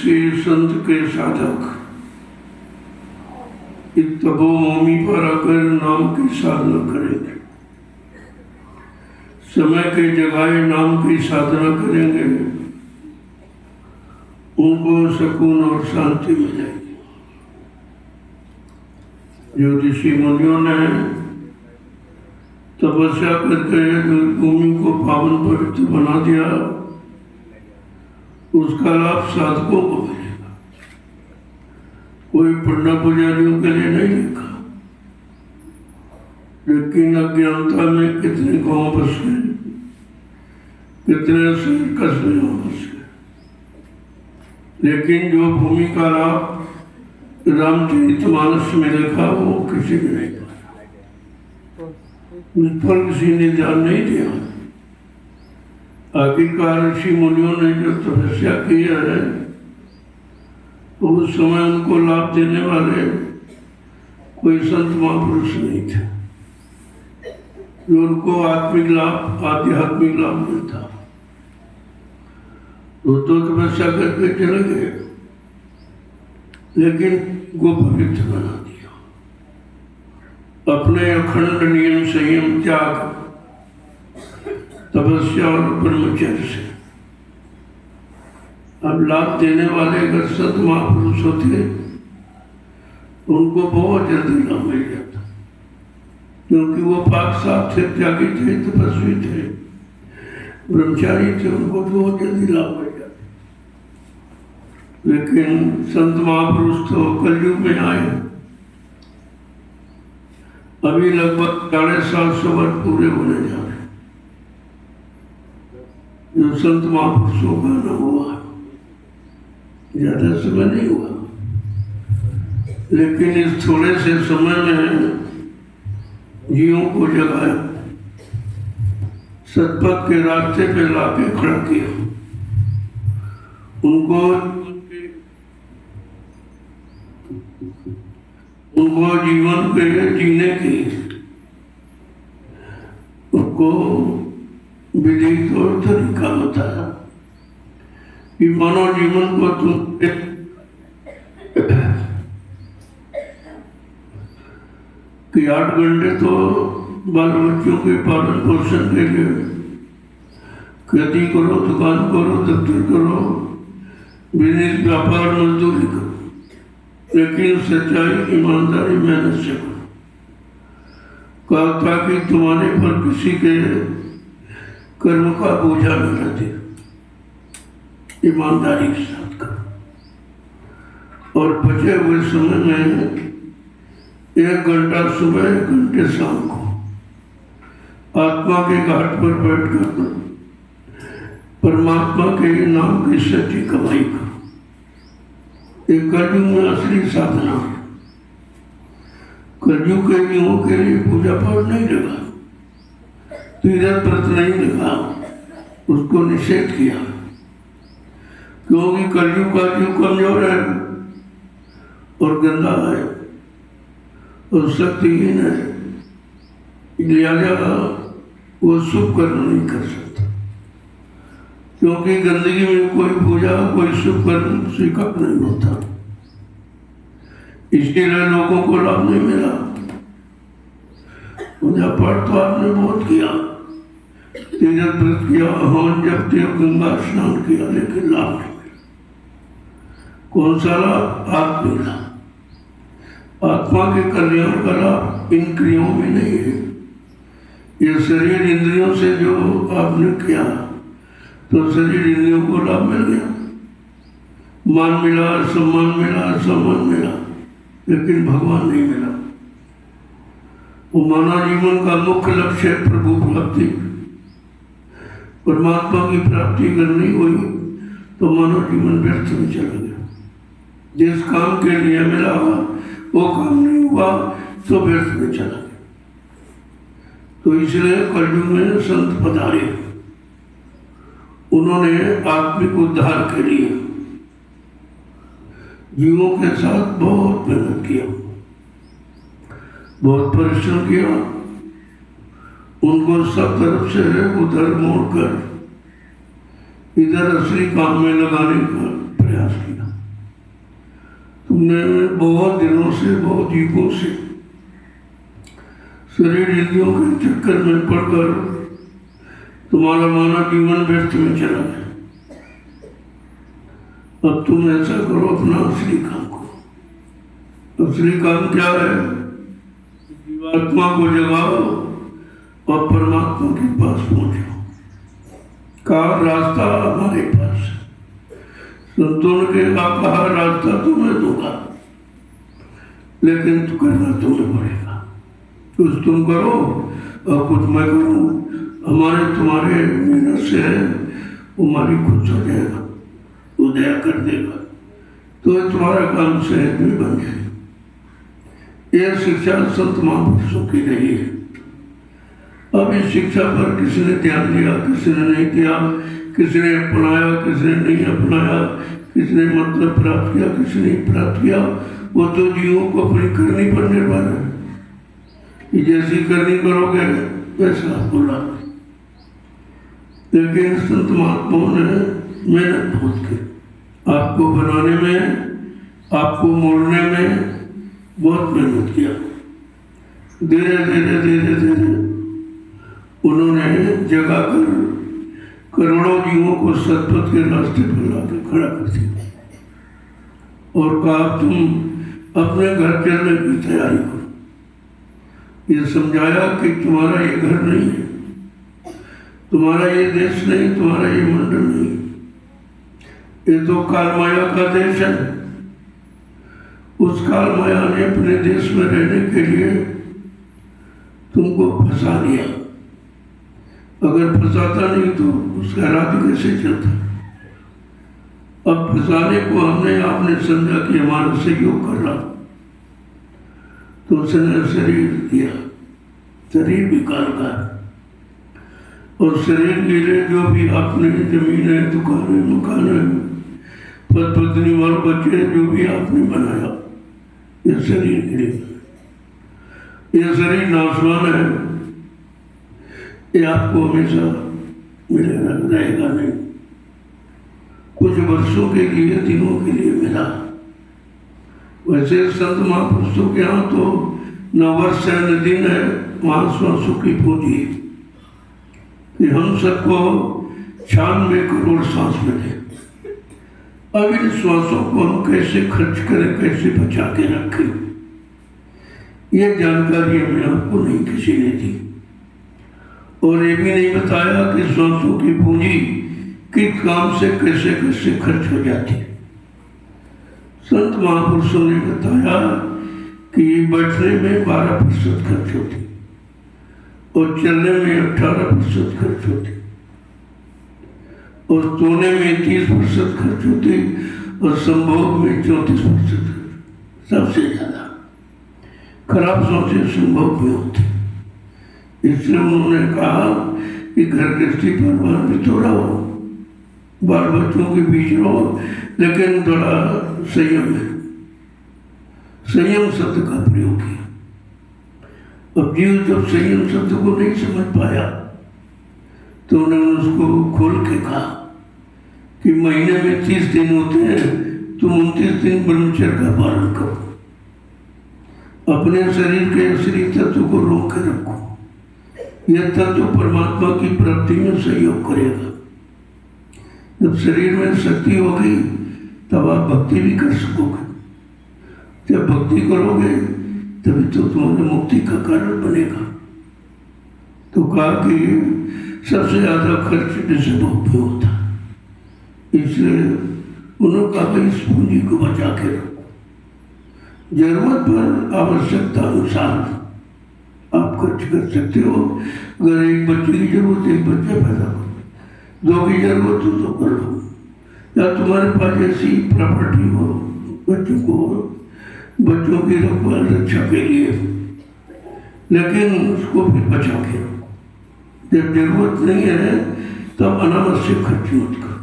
से संत के साधक तपोभूमि पर आकर नाम की साधना करेंगे, समय के जगाए नाम की साधना करेंगे, उनको सुकून और शांति मिलेगी। जो ऋषि मुनियों ने तपस्या करके भूमि को पावन पवित्र बना दिया, उसका लाभ साधकों को मिलेगा, कोई पंडा पुजारियों के लिए नहीं लिखा। लेकिन अज्ञानता में कितने गांव बस गए, कितने शहर कस्बे बस गए, लेकिन जो भूमि का लाभ रामचरितमानस में लिखा वो किसी ने नहीं पाया, उस पर किसी ने ध्यान नहीं दिया। आखिरकार ऋषि मुनियों ने जो तपस्या की है, तो उस समय उनको लाभ देने वाले कोई संत महापुरुष नहीं थे, जो उनको आत्मिक लाभ आध्यात्मिक लाभ मिलता। तो तपस्या करके चले गए, लेकिन वो पवित्र बना दिया अपने अखंड नियम संयम त्याग तपस्या और ब्रह्मचर्य से। अब लाभ देने वाले अगर संत महापुरुष होते, उनको बहुत जल्दी लाभ मिल जाता, क्योंकि वो पाक साफ थे, त्यागी थे, तपस्वी थे, ब्रह्मचारी थे, उनको बहुत जल्दी लाभ मिल जाता। लेकिन संत महापुरुष तो कलयुग में आए, अभी लगभग 750 वर्ष पूरे होने जा रहे, जो संत महापुरुषों का न हुआ, ज्यादा समय नहीं हुआ, लेकिन इस थोड़े से समय में जीवों को जगाया, सतपथ के रास्ते पे लाके खड़ा किया, उनको जीवन के जीने की उनको विधि और तरीका बताया कि मानव जीवन को तुम कि 8 घंटे तो बाल बच्चों के पालन पोषण के लिए खेती करो, दुकान करो, दफ्तर करो, बिजनेस व्यापार मजदूरी करो, लेकिन सच्चाई ईमानदारी मेहनत से करो। कहा था कि तुम्हारे पर किसी के कर्म का बोझा न रहे, ईमानदारी के साथ करो। और बचे हुए समय में 1 घंटा सुबह, 1 घंटे शाम को आत्मा के घाट पर बैठकर परमात्मा के नाम की सच्ची कमाई करो। एक कलयुग में असली साधना है। कलयुग के जीवों के लिए पूजा पाठ नहीं लगा, तीर्थ व्रत नहीं लगा, उसको निषेध किया, क्योंकि कलयुग का जीव कमजोर है और गंदा है और शक्तिहीन है, लिहाजा वो शुभ कर्म नहीं कर सकता, क्योंकि गंदगी में कोई पूजा, कोई शुभ कर्म स्वीकार नहीं होता। इसके लिए लोगों को लाभ नहीं मिला। पूजा पाठ तो आपने बहुत किया, तीर्थ व्रत किया, हवन जप किया, गंगा स्नान किया, लेकिन लाभ नहीं मिला। कौन सा लाभ? आत्मिक लाभ। आत्मा के कल्याण का लाभ इन क्रियाओं में नहीं है। ये शरीर इंद्रियों से जो आपने किया, तो शरीर इंद्रियों को लाभ मिल गया, मान मिला, सम्मान मिला, लेकिन भगवान नहीं मिला। वो मानव जीवन का मुख्य लक्ष्य है प्रभु प्राप्ति, परमात्मा की प्राप्ति करनी हुई तो मानव जीवन व्यर्थ में चला गया। जिस काम के लिए मिला वो काम नहीं हुआ तो व्यर्थ में चला गया। तो इसलिए कलयुग में संत पधारे, उन्होंने आत्मिक उद्धार के लिए जीवों के साथ बहुत मेहनत किया, बहुत परिश्रम किया, उनको सब तरफ से उधर मोड़कर इधर असली काम में लगाने का प्रयास किया। तुमने बहुत दिनों से, बहुत युगों से शरीर इंद्रियों के चक्कर में पड़कर तुम्हारा मानव जीवन व्यर्थ में चला गया। अब तुम ऐसा करो, अपना असली काम करो। असली काम क्या है? जीवात्मा को जगाओ और परमात्मा के पास पहुंचो। का रास्ता हमारे पास है। संतों ने कहा रास्ता तुम्हें दूंगा, लेकिन करना तुम्हें पड़ेगा। कुछ तुम करो और कुछ मैं करूं। हमारे तुम्हारे मेहनत से है, वो मालिक खुद हो जाएगा, वो दया कर देगा, तो तुम्हारा काम सहज में बन जाएगा। यह शिक्षा संत महापुरुषों की रही है। अब इस शिक्षा पर किसी ने ध्यान दिया, किसी ने नहीं दिया, किसी ने अपनाया, किसी ने नहीं अपनाया, किसी ने मतलब प्राप्त किया, किसी ने प्राप्त किया। वो तो जीवों को अपनी करनी पर निर्भर है कि जैसी करनी करोगे वैसा आपको लाभ। लेकिन संत महात्माओं ने मेहनत बहुत की, आपको बनाने में, आपको मोड़ने में बहुत मेहनत किया। धीरे धीरे धीरे धीरे उन्होंने जगा कर करोड़ों जीवों को सतपथ के रास्ते पर लाकर खड़ा कर दिया और कहा तुम अपने घर चलने की तैयारी करो। ये समझाया कि तुम्हारा ये घर नहीं है, तुम्हारा ये देश नहीं, तुम्हारा ये मंडल नहीं, ये तो काल माया का देश है। उस काल माया ने अपने देश में रहने के लिए तुमको फंसा दिया। अगर फंसाता नहीं तो उसका राज्य कैसे चलता? अब फंसाने को आपने समझा कि हमारा सहयोग कर रहा, तो उसने शरीर दिया, शरीर भी कारगर। और शरीर के लिए जो भी आपने जमीन है, दुकानें, मकान है, पद पत्नी और बच्चे जो भी आपने बनाया, ये शरीर के लिए। ये शरीर नाशवान है, ये आपको हमेशा मिलेगा, रहेगा नहीं। कुछ वर्षों के लिए, दिनों के लिए मिला। वैसे संत महापुरुषों के यहाँ तो न वर्ष है न दिन है, वहाँ श्वासों की पूंजी कि हम सबको 96 करोड़ सांस मिले। अब इन श्वासों को हम कैसे खर्च करें, कैसे बचा के रखें, ये जानकारी हमें आपको नहीं किसी ने दी। और ये भी नहीं बताया कि श्वासों की पूंजी किस काम से कैसे कैसे खर्च हो जाती है। संत महापुरुषों ने बताया कि बैठने में 12% खर्च होती और चलने में 18% खर्च होती और सोने में 30% खर्च होती और संभोग में 34% सबसे ज्यादा खराब सोचे संभोग में होती। इसलिए उन्होंने कहा कि घर गृहस्थी परिवार में तो रहो, बाल बच्चों के बीच रहो, लेकिन थोड़ा संयम है। संयम शब्द का प्रयोग किया। अब जीव जब संयम शब्द को नहीं समझ पाया तो उन्होंने उसको खोल के कहा कि महीने में 30 दिन होते हैं, तुम 29 दिन ब्रह्मचर्य का पालन करो, अपने शरीर के असली तत्व को रोक के रखो। यह तत्व परमात्मा की प्राप्ति में सहयोग करेगा। जब शरीर में शक्ति होगी तब आप भक्ति भी कर सकोगे। जब भक्ति करोगे तभी तो तुम्हारे मुक्ति का कारण बनेगा। तो कहा कि सबसे ज्यादा खर्च निसंभोग में होता है, इसलिए उन्होंने कहा कि इस पूंजी को बचा के रखो। जरूरत पर आवश्यकता अनुसार आप खर्च कर सकते हो। अगर एक बच्चे की जरूरत है, एक बच्चा पैदा करो, दो की जरूरत हो तो कर लो, या तुम्हारे पास ऐसी प्रॉपर्टी हो बच्चों की रखवाल रक्षा के लिए, लेकिन उसको भी बचा के रखो। जब जरूरत नहीं है तब अनावश्यक खर्च मत करो।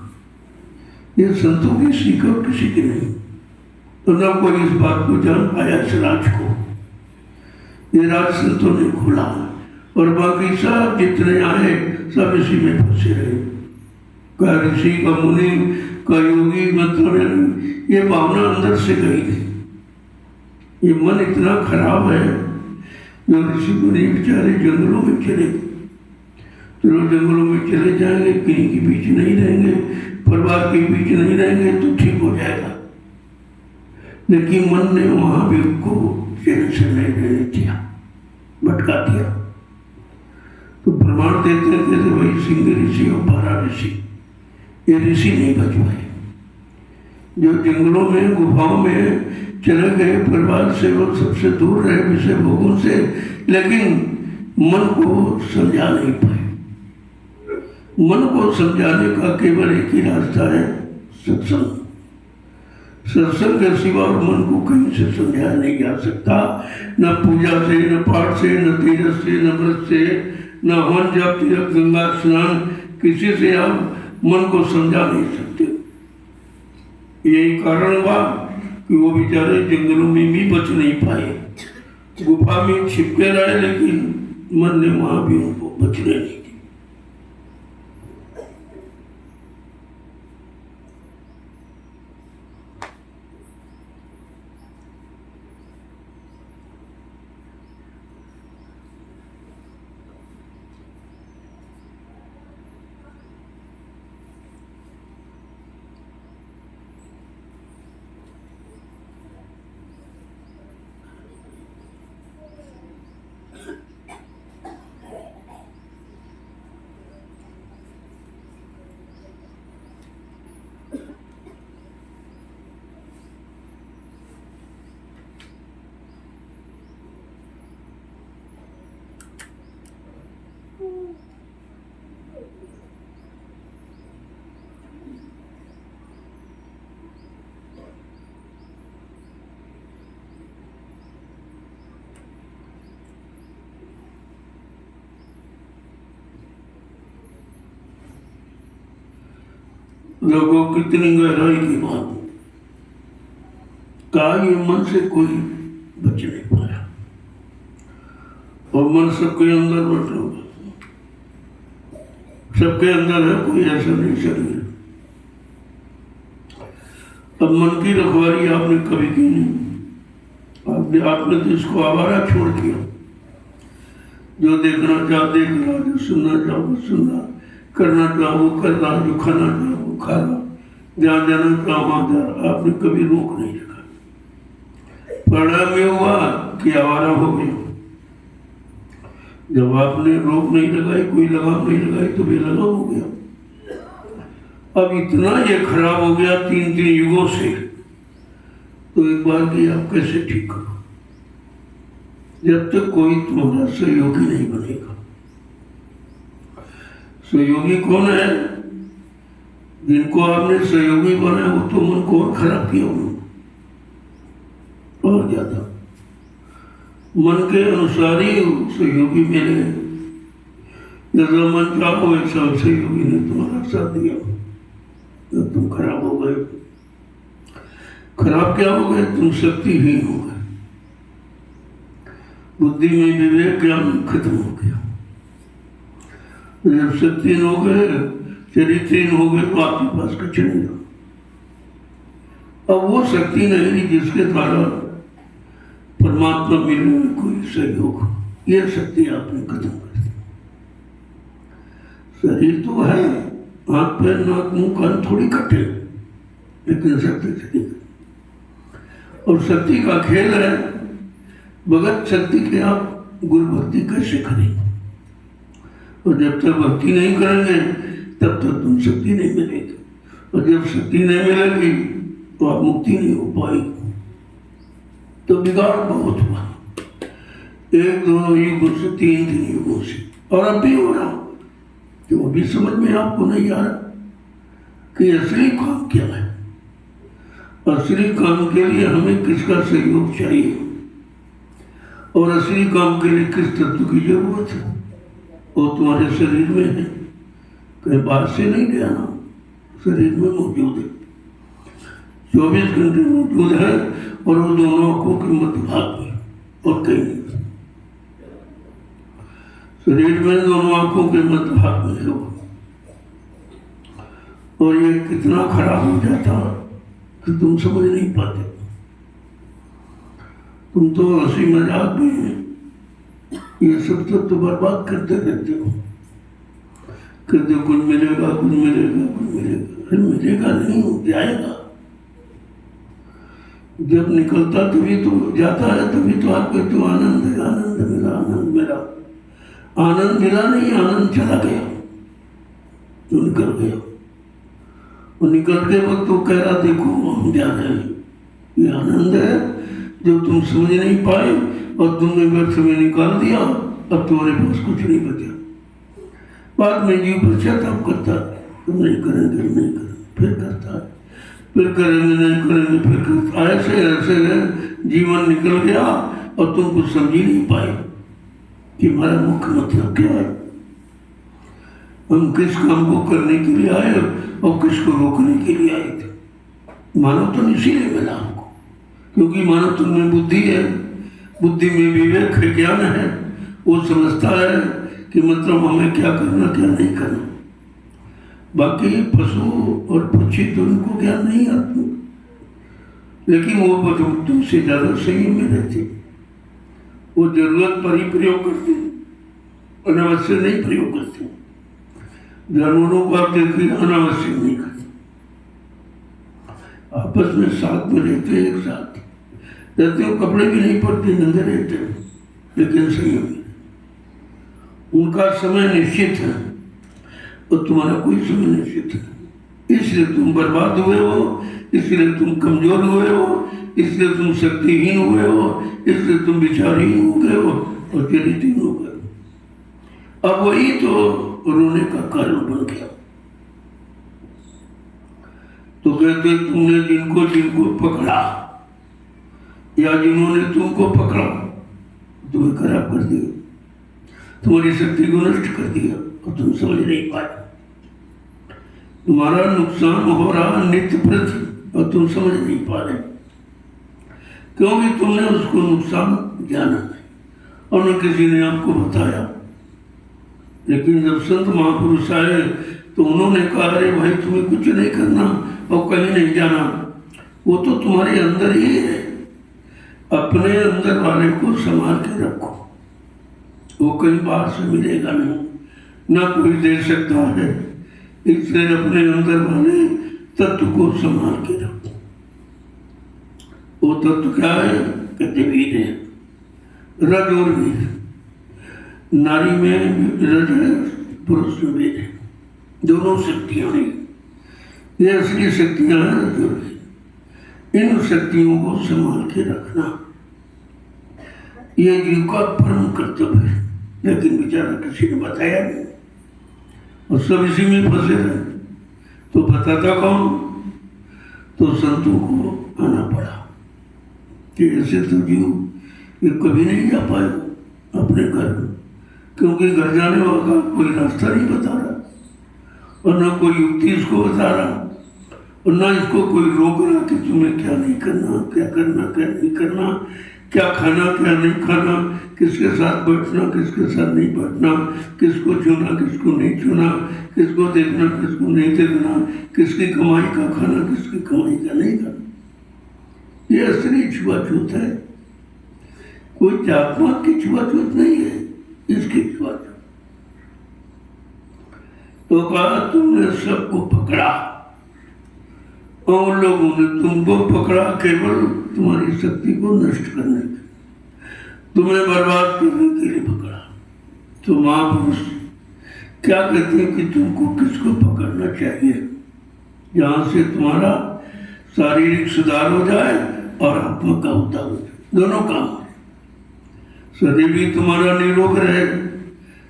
ये संतों की सीख और किसी की नहीं। तो न कोई इस बात को जान पाया इस राज को। ये राज संतों ने खोला और बाकी सब जितने आए सब इसी में फंसे रहे। का ऋषि, का मुनि, का योगी मतलब ये भावना अंदर से गई थी। ये मन इतना खराब है, जो ऋषि मुनि बेचारे जंगलों में चले गए। चलो जंगलों में चले जाएंगे, किन्हीं के बीच नहीं रहेंगे, परिवार के बीच नहीं रहेंगे तो ठीक हो जाएगा। लेकिन मन ने वहां भी उनको चैन से नहीं रहने दिया, भटका दिया। तो प्रमाण देते हैं कि भाई सिंह ऋषि और बारह ऋषि, ये ऋषि नहीं बच पाए। जो जंगलों में गुफाओं में चले गए, परिवार से वो सबसे दूर रहे, विषय भोगों से, लेकिन मन को समझा नहीं पाए। मन को समझाने का केवल एक ही रास्ता है, सत्संग। सत्संग के सिवा और मन को कहीं से समझाया नहीं जा सकता, न पूजा से, न पाठ से, न तीरथ से, न व्रत से, न हवन जप तीर्थ गंगा स्नान, किसी से आप मन को समझा नहीं सकते। यही कारण हुआ कि वो बेचारे जंगलों में भी बच नहीं पाए, गुफा में छिपके रहे, लेकिन मन ने वहां भी उनको बचने नहीं दी। लोगों कितनी गहराई की बात का, ये मन से कोई बच नहीं पाया, और मन सबके अंदर बैठा हुआ, सबके अंदर है, कोई ऐसा नहीं शरीर। अब मन की रखवाली आपने कभी की नहीं, आपने तो इसको आवारा छोड़ दिया। जो देखना चाहो देख रहा, जो सुनना चाहो सुनना, करना चाहो करना, जो खाना चाहो खाना, जहाँ जाना चाहो वहाँ जा। आपने कभी रोक नहीं रखा। परिणाम में हुआ कि आवारा हो गया। जब आपने रोक नहीं लगाई, कोई लगाम नहीं लगाई, तो बेलगाम हो गया। अब इतना ये खराब हो गया 3-3 युगों से, तो एक बार की आप कैसे ठीक करो, जब तक कोई तुम्हारा सहयोगी नहीं बनेगा। सहयोगी कौन है? जिनको आपने सहयोगी बनाया वो तो मन को और खराब किया उन्होंने, और ज्यादा मन के अनुसार ही सहयोगी मिले। जैसा मन चाहो वैसा सहयोगी ने तुम्हारा साथ दिया, तो तुम खराब हो गए। खराब क्या हो गए? तुम शक्तिहीन हो गए, बुद्धि में विवेक ज्ञान खत्म हो गया। जब शक्तिहीन हो गए, चरित्रहीन हो गए, तो आपके पास कुछ नहीं रहा। अब वो शक्ति नहीं जिसके द्वारा परमात्मा मिलने में कोई सहयोग हो, यह शक्ति आपने खत्म कर दी। शरीर तो है, हाथ पैर नाक मुंह कान थोड़ी कटे, लेकिन शक्ति से नहीं। और शक्ति का खेल है, भगत शक्ति के आप गुरु भक्ति कैसे करेंगे? और जब तक भक्ति नहीं करेंगे तब तक तुम शक्ति नहीं मिलेगी, और जब शक्ति नहीं मिलेगी तो आप मुक्ति नहीं हो पाएगी। तो बिगाड़ बहुत हुआ, 1-2 युगों से 3-3 युगों से, और अब भी हो रहा। तो अभी समझ में आपको नहीं आ रहा कि असली काम क्या है। असली काम के लिए हमें किसका सहयोग चाहिए, और असली काम के लिए किस तत्व की जरूरत है, वो तुम्हारे शरीर में है, कहीं बाहर से नहीं गया ना, शरीर में मौजूद है, 24 घंटे मौजूद है, और वो दोनों आंखों के मध्य भाग में, और कहीं नहीं। शरीर में दोनों आंखों के मध्य भाग में है वो, और ये कितना खराब हो जाता कि तुम समझ नहीं पाते। तुम तो हंसी मजाक में ये सब तो बर्बाद करते रहते हो। कहते हो कुछ मिलेगा, कुछ मिलेगा, कुछ मिलेगा। अरे मिलेगा नहीं, जाएगा। जब निकलता तभी तो जाता है, तभी तो आप कहते हो आनंद है, आनंद मिला, आनंद मिला। आनंद मिला नहीं, आनंद चला गया, तो निकल गया। और निकल के वक्त तो कह रहा देखो हम जा रहे हैं। ये आनंद है जो तुम समझ नहीं पाए और तुमने व्यर्थ में निकाल दिया। अब तुम्हारे पास कुछ नहीं बचा। बाद में जीव पश्चाताप करता है, तुम नहीं करेंगे, नहीं करेंगे, फिर करता है, फिर करेंगे, नहीं करेंगे, फिर करता है। ऐसे ऐसे जीवन निकल गया और तुम कुछ समझ ही नहीं पाए कि हमारा मुख्य मतलब क्या है। हम किस काम को करने के लिए आए और किसको रोकने के लिए आए थे। मानव तो इसीलिए मिला हमको, क्योंकि मानव तुमने बुद्धि है, बुद्धि में विवेक है, ज्ञान है। वो समझता है कि मतलब हमें क्या करना, क्या नहीं करना। बाकी पशु और पक्षी तो उनको ज्ञान नहीं आता, लेकिन वो पशु तुमसे ज़्यादा संयम में रहते। वो जरूरत पर ही प्रयोग करते, अनावश्यक नहीं प्रयोग करते। जानवरों को आप देखिए, अनावश्यक नहीं करते, आपस में साथ में रहते, एक साथ रहते हो, कपड़े भी नहीं पड़ते, नंगे रहते, लेकिन संयम में। उनका समय निश्चित है और तुम्हारा कोई समय निश्चित है। इसलिए तुम बर्बाद हुए हो, इसलिए तुम कमजोर हुए हो, इसलिए तुम शक्तिहीन हुए हो, इसलिए तुम विचारहीन हो गए हो और चरित्रहीन हो गए। अब वही तो रोने का कारण बन गया। तो कहते तुमने जिनको जिनको पकड़ा या जिन्होंने तुमको पकड़ा, तुम्हें खराब कर दिया, तुम्हारी शक्ति को नष्ट कर दिया और तुम समझ नहीं पाए। तुम्हारा नुकसान हो रहा नित्य प्रति और तुम समझ नहीं पा रहे, क्योंकि तुमने उसको नुकसान जाना नहीं और न किसी ने आपको बताया। लेकिन जब संत महापुरुष आए तो उन्होंने कहा अरे भाई तुम्हें कुछ नहीं करना और कहीं नहीं जाना, वो तो तुम्हारे अंदर ही है। अपने अंदर वाले को संभाल के रखो, वो कहीं बाहर से मिलेगा नहीं, ना कोई दे सकता है। इसलिए अपने अंदर वाले तत्व को संभाल के रखो। वो तत्व क्या है? कहते वीर है, रज और वीर। नारी में रज है, पुरुष में वीर है, दोनों शक्तियां हैं। ये असली शक्तियां हैं रज और वीर। इन शक्तियों को संभाल के रखना ये जीव का परम कर्तव्य है। लेकिन बेचारा किसी ने बताया नहीं और सब इसी में फंसे रहे। तो बताता कौन? तो संतों को आना पड़ा कि ऐसे तो जीव ये कभी नहीं जा पाएगा अपने घर, क्योंकि घर जाने वाला कोई रास्ता नहीं बता रहा और ना कोई युक्ति इसको बता रहा और ना इसको कोई रोक रहा कि तुम्हें क्या नहीं करना, क्या करना, क्या नहीं करना, क्या खाना, क्या नहीं खाना, किसके साथ बैठना, किसके साथ नहीं बैठना, किसको छूना, किसको नहीं छूना, किसको देखना, किसको नहीं देखना, किसकी कमाई का खाना, किसकी कमाई का नहीं खाना। ये असली छुआछूत है। कोई जात-पात की छुआछूत नहीं है, इसकी छुआछूत। तो कहा तुमने सबको पकड़ा और लोगों ने तुमको पकड़ा केवल तुम्हारी शक्ति को नष्ट करने के, तुम्हें बर्बाद करने के लिए पकड़ा। तो महापुरुष क्या कहते हैं कि तुमको किसको पकड़ना चाहिए? जहाँ से तुम्हारा शारीरिक सुधार हो जाए और आत्मा का उद्धार हो जाए, दोनों काम। शरीर भी तुम्हारा निरोग रहे,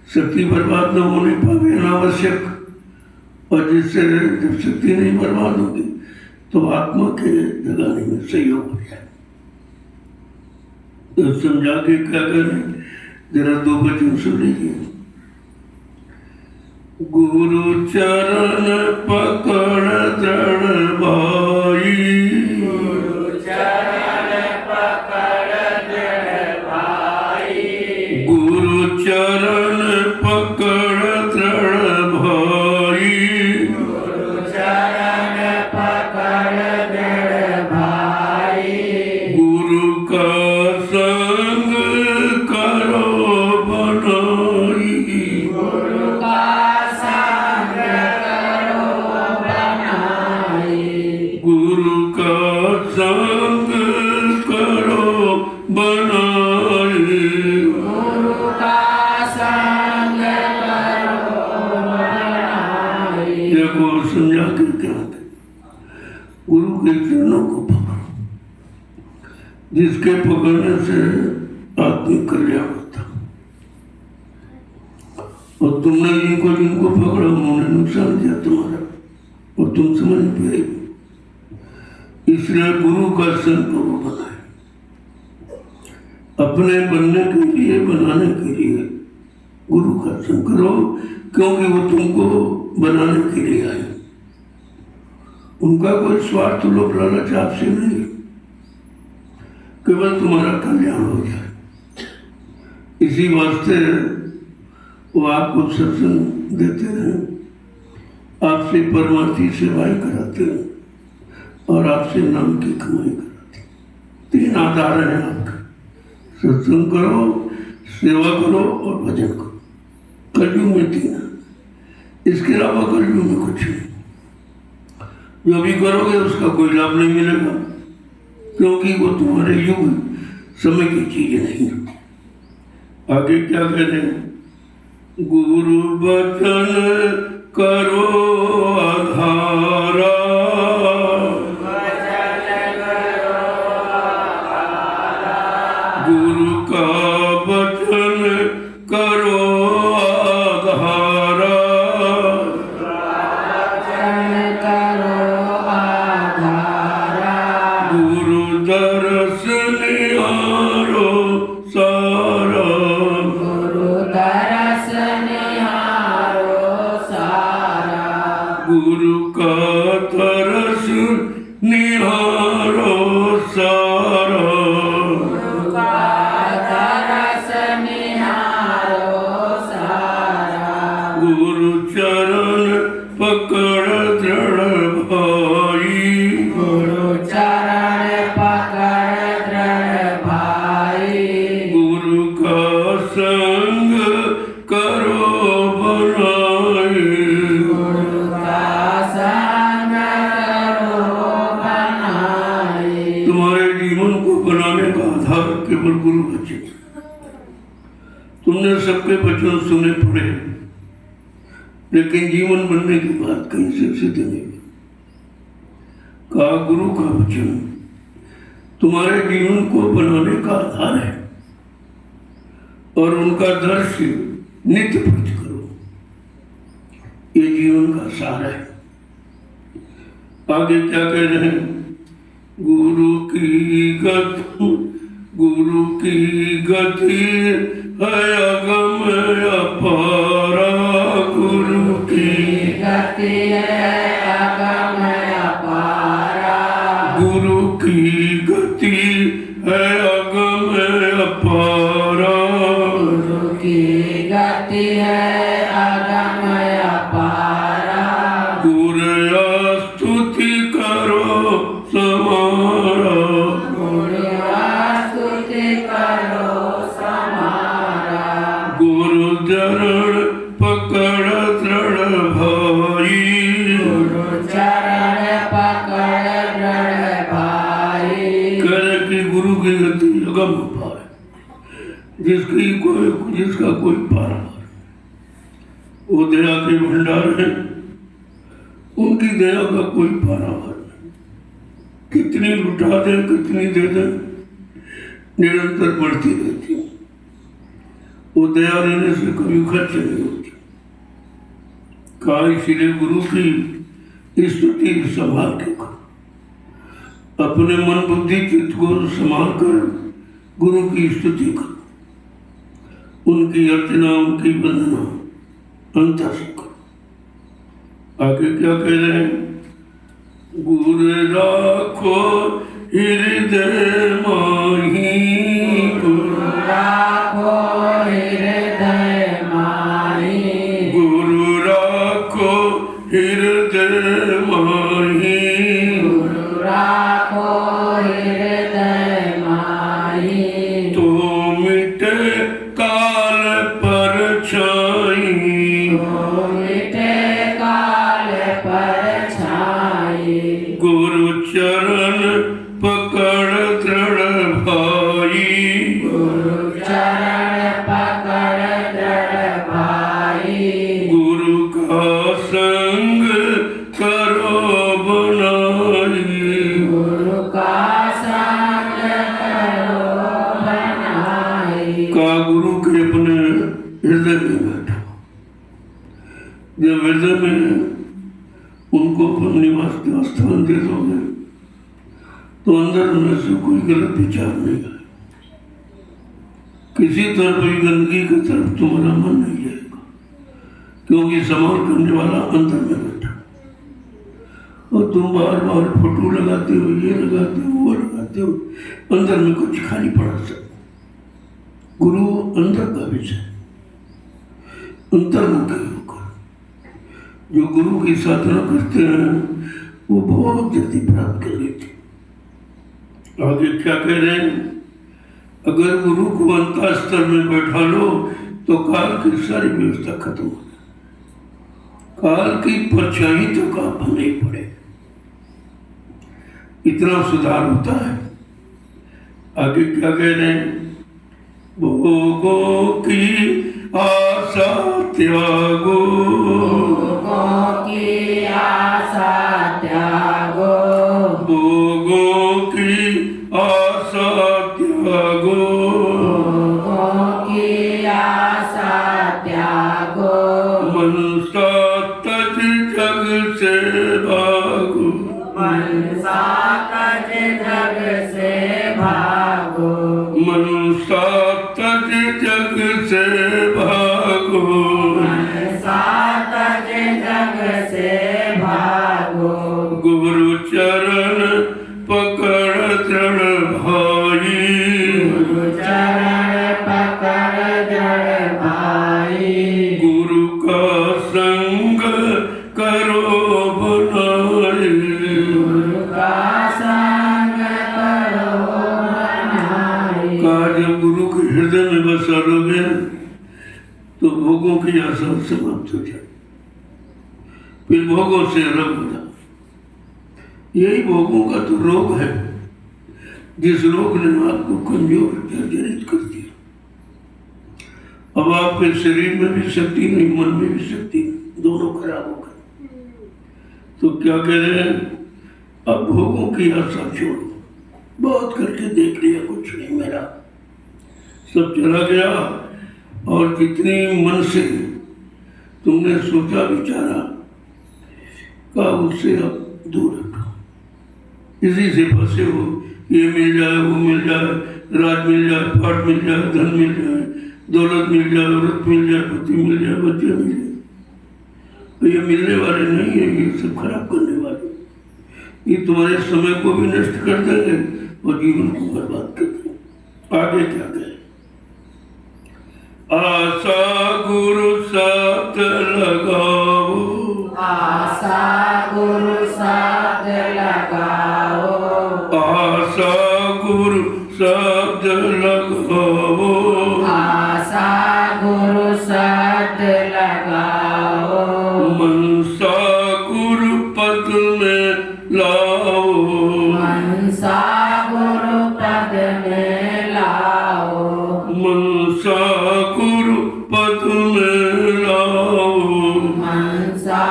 शक्ति बर्बाद न होने पावे अनावश्यक, और जिससे जब शक्ति नहीं बर्बाद होगी तो आत्मा के जगाने में सहयोग हो जाए। तो समझा के क्या करें, जरा दो वचन सुन लीजिए। गुरु चरण पकड़ दृढ़ भाई, गुरु चरण पकड़ दृढ़ भाई, गुरु चरण पकड़ दृढ़ भाई, गुरु चरण गुरु का संग करो बनाए, गुरु का संग करो बनाए। देखो समझा के क्या थे? गुरु के चरणों को पकड़ो, जिसके पकड़ने से आत्मिक कल्याण होता। और तुमने जिनको जिनको पकड़ा उन्होंने नुकसान दिया तुम्हारा, और तुम समझ पाए। इसलिए गुरु का संग करो बनाए, अपने बनने के लिए बनाने के लिए गुरु का संग करो, क्योंकि वो तुमको बनाने के लिए आए। उनका कोई स्वार्थ लोभ लालच आपसे नहीं, केवल तुम्हारा कल्याण हो जाए। इसी वास्ते वो आपको सत्संग देते हैं, आपसे परमार्थी सेवाएं कराते हैं और आपसे नाम की कमाई कराते हैं। तीन आधार हैं आपके, सत्संग करो, सेवा करो और भजन करो। कलयुग में तीन है, इसके अलावा कलयुग में कुछ नहीं। जो भी करोगे उसका कोई लाभ नहीं मिलेगा, क्योंकि वो तुम्हारे युग समय की चीज नहीं है। आगे क्या कह रहे हैं? गुरु बचन करो आधारा, गुरु का वचन करो आधारा, गुरु दर्श निहारो सारा, गुरु दरस निहारो सारा, गुरु का दर्श निहारो सारा, गुरु का दरस निहारो सारा, गुरु चरण पकड़ दृढ़ भाई, गुरु चरण पकड़ दृढ़ भाई, गुरु का संग करो बनाए, गुरु का संग करो बनाए। तुम्हारे जीवन को बनाने का आधार केवल गुरु वचन। तुमने सबके वचन सुने पड़े, लेकिन जीवन बनने की बात कहीं से सिद्ध नहीं। कहा गुरु का वचन तुम्हारे जीवन को बनाने का आधार है, और उनका दर्श नित्य प्रति करो, ये जीवन का सार है। आगे क्या कह रहे हैं? गुरु की गति, गुरु की गति है अगम अपारा, गुरु की गति है अगम अपारा, गुरु की गति है अगम अपारा, गुरु की गति है अगम अपारा, गुरु स्तुति करो समारा, गुरु स्तुति करो समारा, गुरु चरण पकड़ दृढ़ भाई, गुरु चरण पकड़ दृढ़ भाई। करे कि गुरु की गति अगम अपार, जिसका कोई पार, वो दया के भंडार है, उनकी दया का कोई पारावार नहीं। कितनी लुटा दे कितनी दे दे, निरंतर बढ़ती रहती है। वो दया देने से कभी खर्च नहीं होती। कहा इसीलिए गुरु की स्तुति संभाल के करो, अपने मन बुद्धि चित्त को संभाल कर गुरु की स्तुति करो, उनकी अर्चना उनकी वंदना अंतर से करो। आगे क्या कह रहे हैं? गुरु राखो हृदय माही, गुरु राखो हृदय माही, गुरु राखो हृदय माही, गुरु राखो हृदय माही। तो मिटे काल पर छाई, तो मिटे काल पर छाई, गुरु चरण चरण पकड़ दृढ़ भाई गुरु चरण पकड़ दृढ़ भाई गुरु का संग करो बनाई गुरु का संग करो बनाई का गुरु के अपने हृदय में बैठा जब हृदय में उनको अपना निवास का स्थान दे दोगे तो अंदर में से कोई गलत विचार नहीं आए किसी तरफ भी गंदगी की तरफ तुम्हारा मन नहीं जाएगा क्योंकि संभाल करने वाला अंदर में बैठा और तुम बार बार फोटो लगाते हो ये लगाते हो वो लगाते हो अंदर में कुछ खाली पड़ा सब गुरु अंदर का विषय अंतर्मुखी होकर जो गुरु की साधना करते हैं वो बहुत जल्दी प्राप्त कर लेते आगे क्या कह रहे हैं अगर गुरु को अंतर स्तर में बैठा लो तो काल की सारी व्यवस्था खत्म हो जाए काल की परछाई तक आप नहीं पड़े इतना सुधार होता है आगे क्या कह रहे हैं भोगों की आशा त्यागो भोगों की आशा त्यागो भोगों की आशा त्यागो भोगों की आशा त्यागो मनसा तज जग से भागो मनसा तज जग से भागो मनसा तज जग से भागो मनसा तज जग से भागो गुरु चरण पकड़ दृढ़ भाई गुरु चरण पकड़ दृढ़ भाई गुरु का संग करो बनाए गुरु का संग करो बनाई का जब गुरु के हृदय में बसा लोगे तो भोगों की आशा समाप्त हो जाए फिर भोगों से अलग हो जाए यही भोगों का तो रोग है जिस रोग ने आपको कमजोर जर्जरित कर दिया अब आपके शरीर में भी शक्ति नहीं मन में भी शक्ति नहीं दोनों खराब हो गए तो क्या कह रहे हैं अब भोगों की आशा छोड़ो बहुत करके देख लिया कुछ नहीं मेरा सब चला गया और जितनी मन से तुमने सोचा विचारा का उससे अब दूर हटो इसी से फंसे हो ये मिल जाए वो मिल जाए राज मिल जाए पाठ मिल जाए धन मिल जाए दौलत मिल जाए औरत मिल जाए पति मिल जाए बच्चे मिल जाए तो ये मिलने वाले नहीं है ये सब खराब करने वाले ये तुम्हारे समय को भी नष्ट कर देंगे और जीवन को बर्बाद कर देंगे आगे क्या कहें आशा गुरु साथ लगाओ आशा गुरु साथ लगाओ आशा गुरु साथ लगाओ आशा गुरु साथ लगाओ मनसा गुरु पद में लाओ मनसा गुरु पद में लाओ मनसा गुरु पद में लाओ मनसा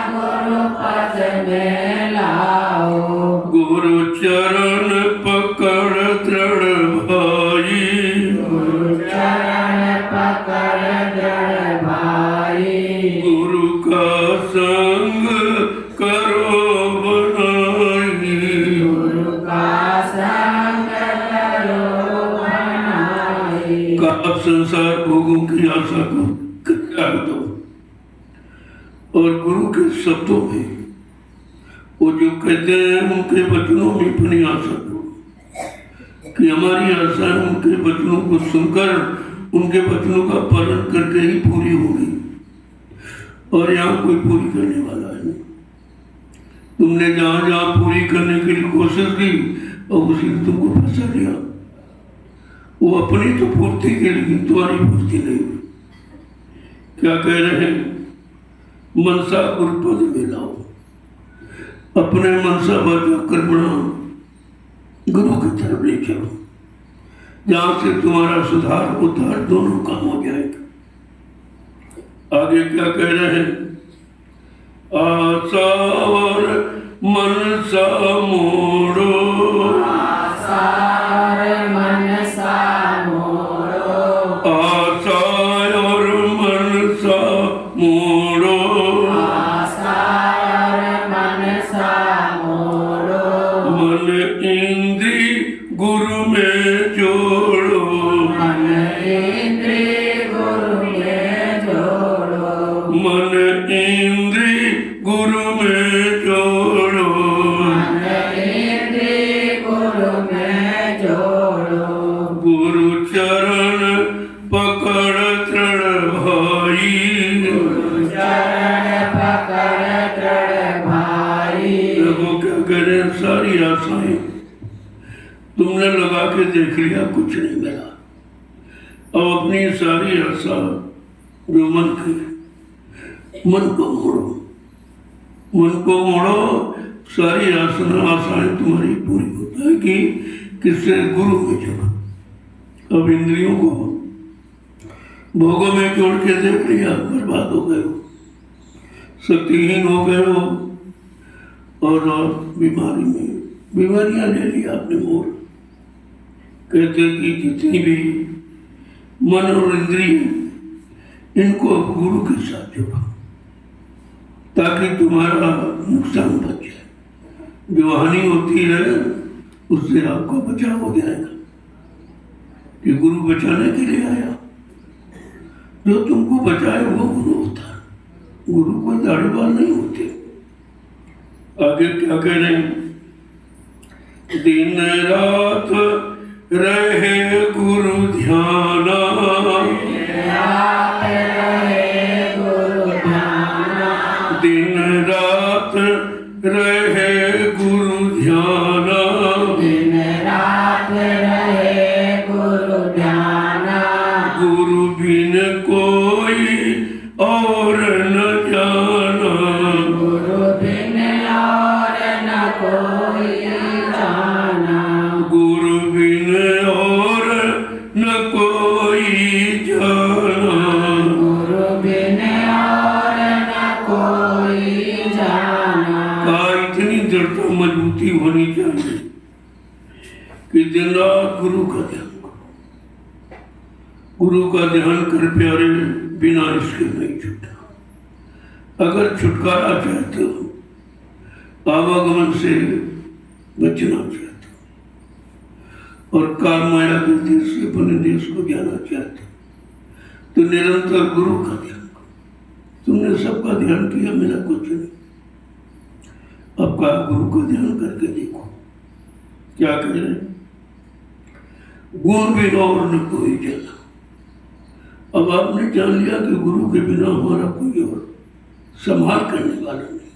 गुरु पद में लाओ गुरु चरण पकड़ दृढ़ भाई गुरु चरण पकड़ दृढ़ भाई गुरु का संग करो बनाई गुरु का संग करो बनाई का अब संसार भोगों की आशा को त्याग दो और गुरु के शब्दों में वो जो कहते हैं उनके वचनों में अपनी आशा करो कि हमारी आशा उनके वचनों को सुनकर उनके वचनों का पालन करके ही पूरी होगी और यहाँ कोई पूरी करने वाला है नहीं तुमने जहाँ जहाँ पूरी करने के लिए कोशिश की और उसी ने तुमको फंसा लिया वो अपनी तो पूर्ति के लिए तुम्हारी पूर्ति नहीं हुई क्या कह रहे हैं मनसा गुरुपद में लाओ अपने मनसा बाजा कर्मणा गुरु की तरफ ले चलो, जहां से तुम्हारा सुधार उद्धार दोनों काम हो जाएगा। आगे क्या कह रहे हैं? आशा और मनसा मोड़ो, आशा और मनसा मोड़ो, आशा और मनसा मोड़ो, आशा और मनसा मोड़ो, मन इंद्री गुरु में जोड़ो, मन इंद्री गुरु में जोड़ो, मन इंद्री गुरु में जोड़ो, मन इंद्री गुरु में जोड़ो, गुरु चरण पकड़ तृण भाई, चरण पकड़ तृण भाई। देखो क्या करें, सारी आशाएं तुमने लगा के देख लिया, कुछ नहीं मिला। अब अपनी सारी आशा जो मन की, मन को मोड़ो, मन को मोड़ो, सारी आशाएं तुम्हारी पूरी हो जाएगी। किससे? गुरु में चलो। अब इंद्रियों को भोगों में जोड़ के देख लिया, बर्बाद हो गए हो, शक्तिहीन हो गए हो, और बीमारी में बीमारियां ले ली आपने मोड़। कहते कि जितनी भी मन और इंद्रिय, इनको अब गुरु के साथ जोड़ो, ताकि तुम्हारा नुकसान बच जाए। जो हानि होती है उससे आपको बचाव हो जाएगा, कि गुरु बचाने के लिए आया। जो तुमको बचाए वो गुरु होता है, गुरु को दाढ़ीवाल नहीं होते। आगे क्या कह रहे हैं? दिन रात रहे गुरु ध्याना, रात रहे गुरु ध्याना, दिन रात रहे गुरु ध्याना, दिन रात रहे गुरु ध्याना, गुरु बिन कोई और न जाना, गुरु बिन और न कोई जाना, गुरु बिन और न कोई जाना। गुरु बिन और न कोई जाना। का इतनी दृढ़ता मजबूती होनी चाहिए कि दिन रात गुरु का ध्यान करो। गुरु का ध्यान कर प्यारे, बिना इसके नहीं छूटा। अगर छुटकारा चाहते हो, आवागमन से बचना चाहते हो, और काल माया के देश से अपने देश को जाना चाहते हो, तो निरंतर गुरु का ध्यान करो। तुमने सबका ध्यान किया, मेरा कुछ नहीं। अब का गुरु का ध्यान करके देखो क्या कह रहे हैं? गुण बिना और न कोई जाना। अब आपने जान लिया कि गुरु के बिना हमारा कोई और संभाल करने वाला नहीं,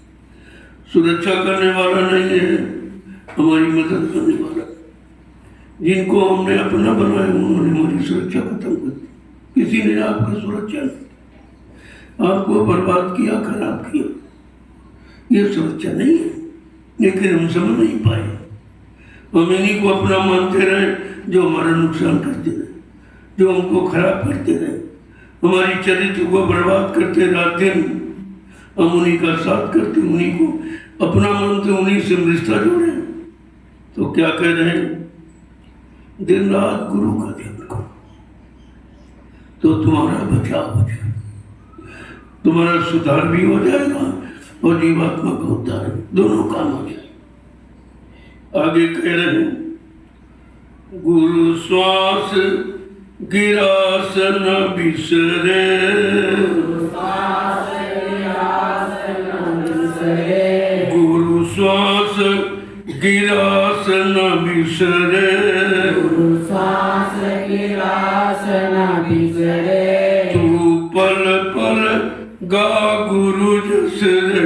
सुरक्षा करने वाला नहीं है, हमारी मदद करने वाला नहीं। जिनको हमने अपना बनाया उन्होंने हमारी सुरक्षा खत्म कर दी। किसी ने आपकी सुरक्षा नहीं, आपको बर्बाद किया, खराब किया। ये सुरक्षा नहीं है, लेकिन हम समझ नहीं पाए। हम इन्हीं को अपना मानते रहे जो हमारा नुकसान करते रहे, जो हमको खराब करते रहे, हमारी चरित्र को बर्बाद करते रात दिन। हम उन्हीं का साथ करते, उन्हीं को अपना मानते, उन्हीं से रिश्ता जोड़े। तो क्या कह रहे हैं? दिन रात गुरु का ध्यान करो, तो तुम्हारा बचाव हो जाएगा, तुम्हारा सुधार भी हो जाएगा और जीवात्मा का उद्धार, दोनों काम हो जाएगा। आगे कह रहे हैं, गुरु श्वास गिरासन बिसरे, गुरु श्वास गिरासन बिसरे, सांस गिरास न बिसरे, तू पल पल गा गुरु जस रे,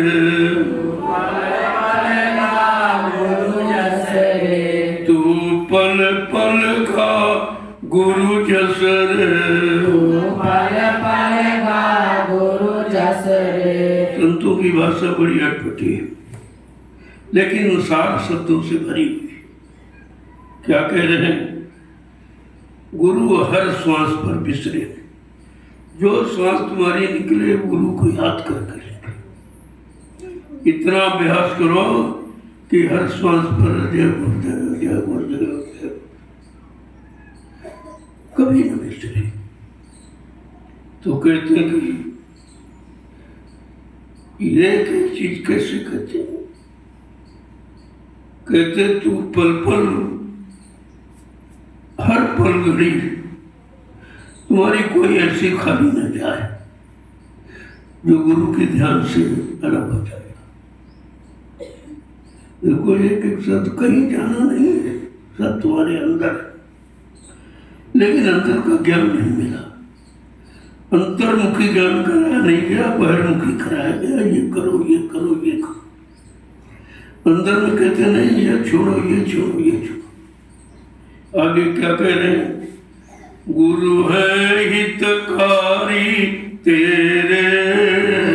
गुरु जस रे, तू पल पल गा गुरु जस रे, पल पल गा गुरु जस रे। संतों की भाषा बड़ी अटपटी है, लेकिन सार शब्दों से भरी हुई। क्या कह रहे हैं? गुरु हर श्वास पर बिसरे। जो श्वास तुम्हारी निकले गुरु को याद करके इतना अभ्यास करो कि हर श्वास पर जय गुरुदेव जय गुरुदेव कभी न बिसरे। तो कहते हैं कि एक चीज कैसे कहते हैं? कहते तू पल पल हर पल घड़ी तुम्हारी कोई ऐसी खाली न जाए जो गुरु के ध्यान से अलग हो जाए। देखो एक एक शब्द कहीं जाना नहीं है, सब तुम्हारे अंदर, लेकिन अंदर का ज्ञान नहीं मिला। अंतर्मुखी ज्ञान कराया नहीं गया, बाहरमुखी कराया गया। ये करो ये करो ये करो। अंदर में कहते नहीं ये छोड़ो ये छोड़ो ये छोड़ो। आगे क्या कह रहे हैं? गुरु है हितकारी तेरे,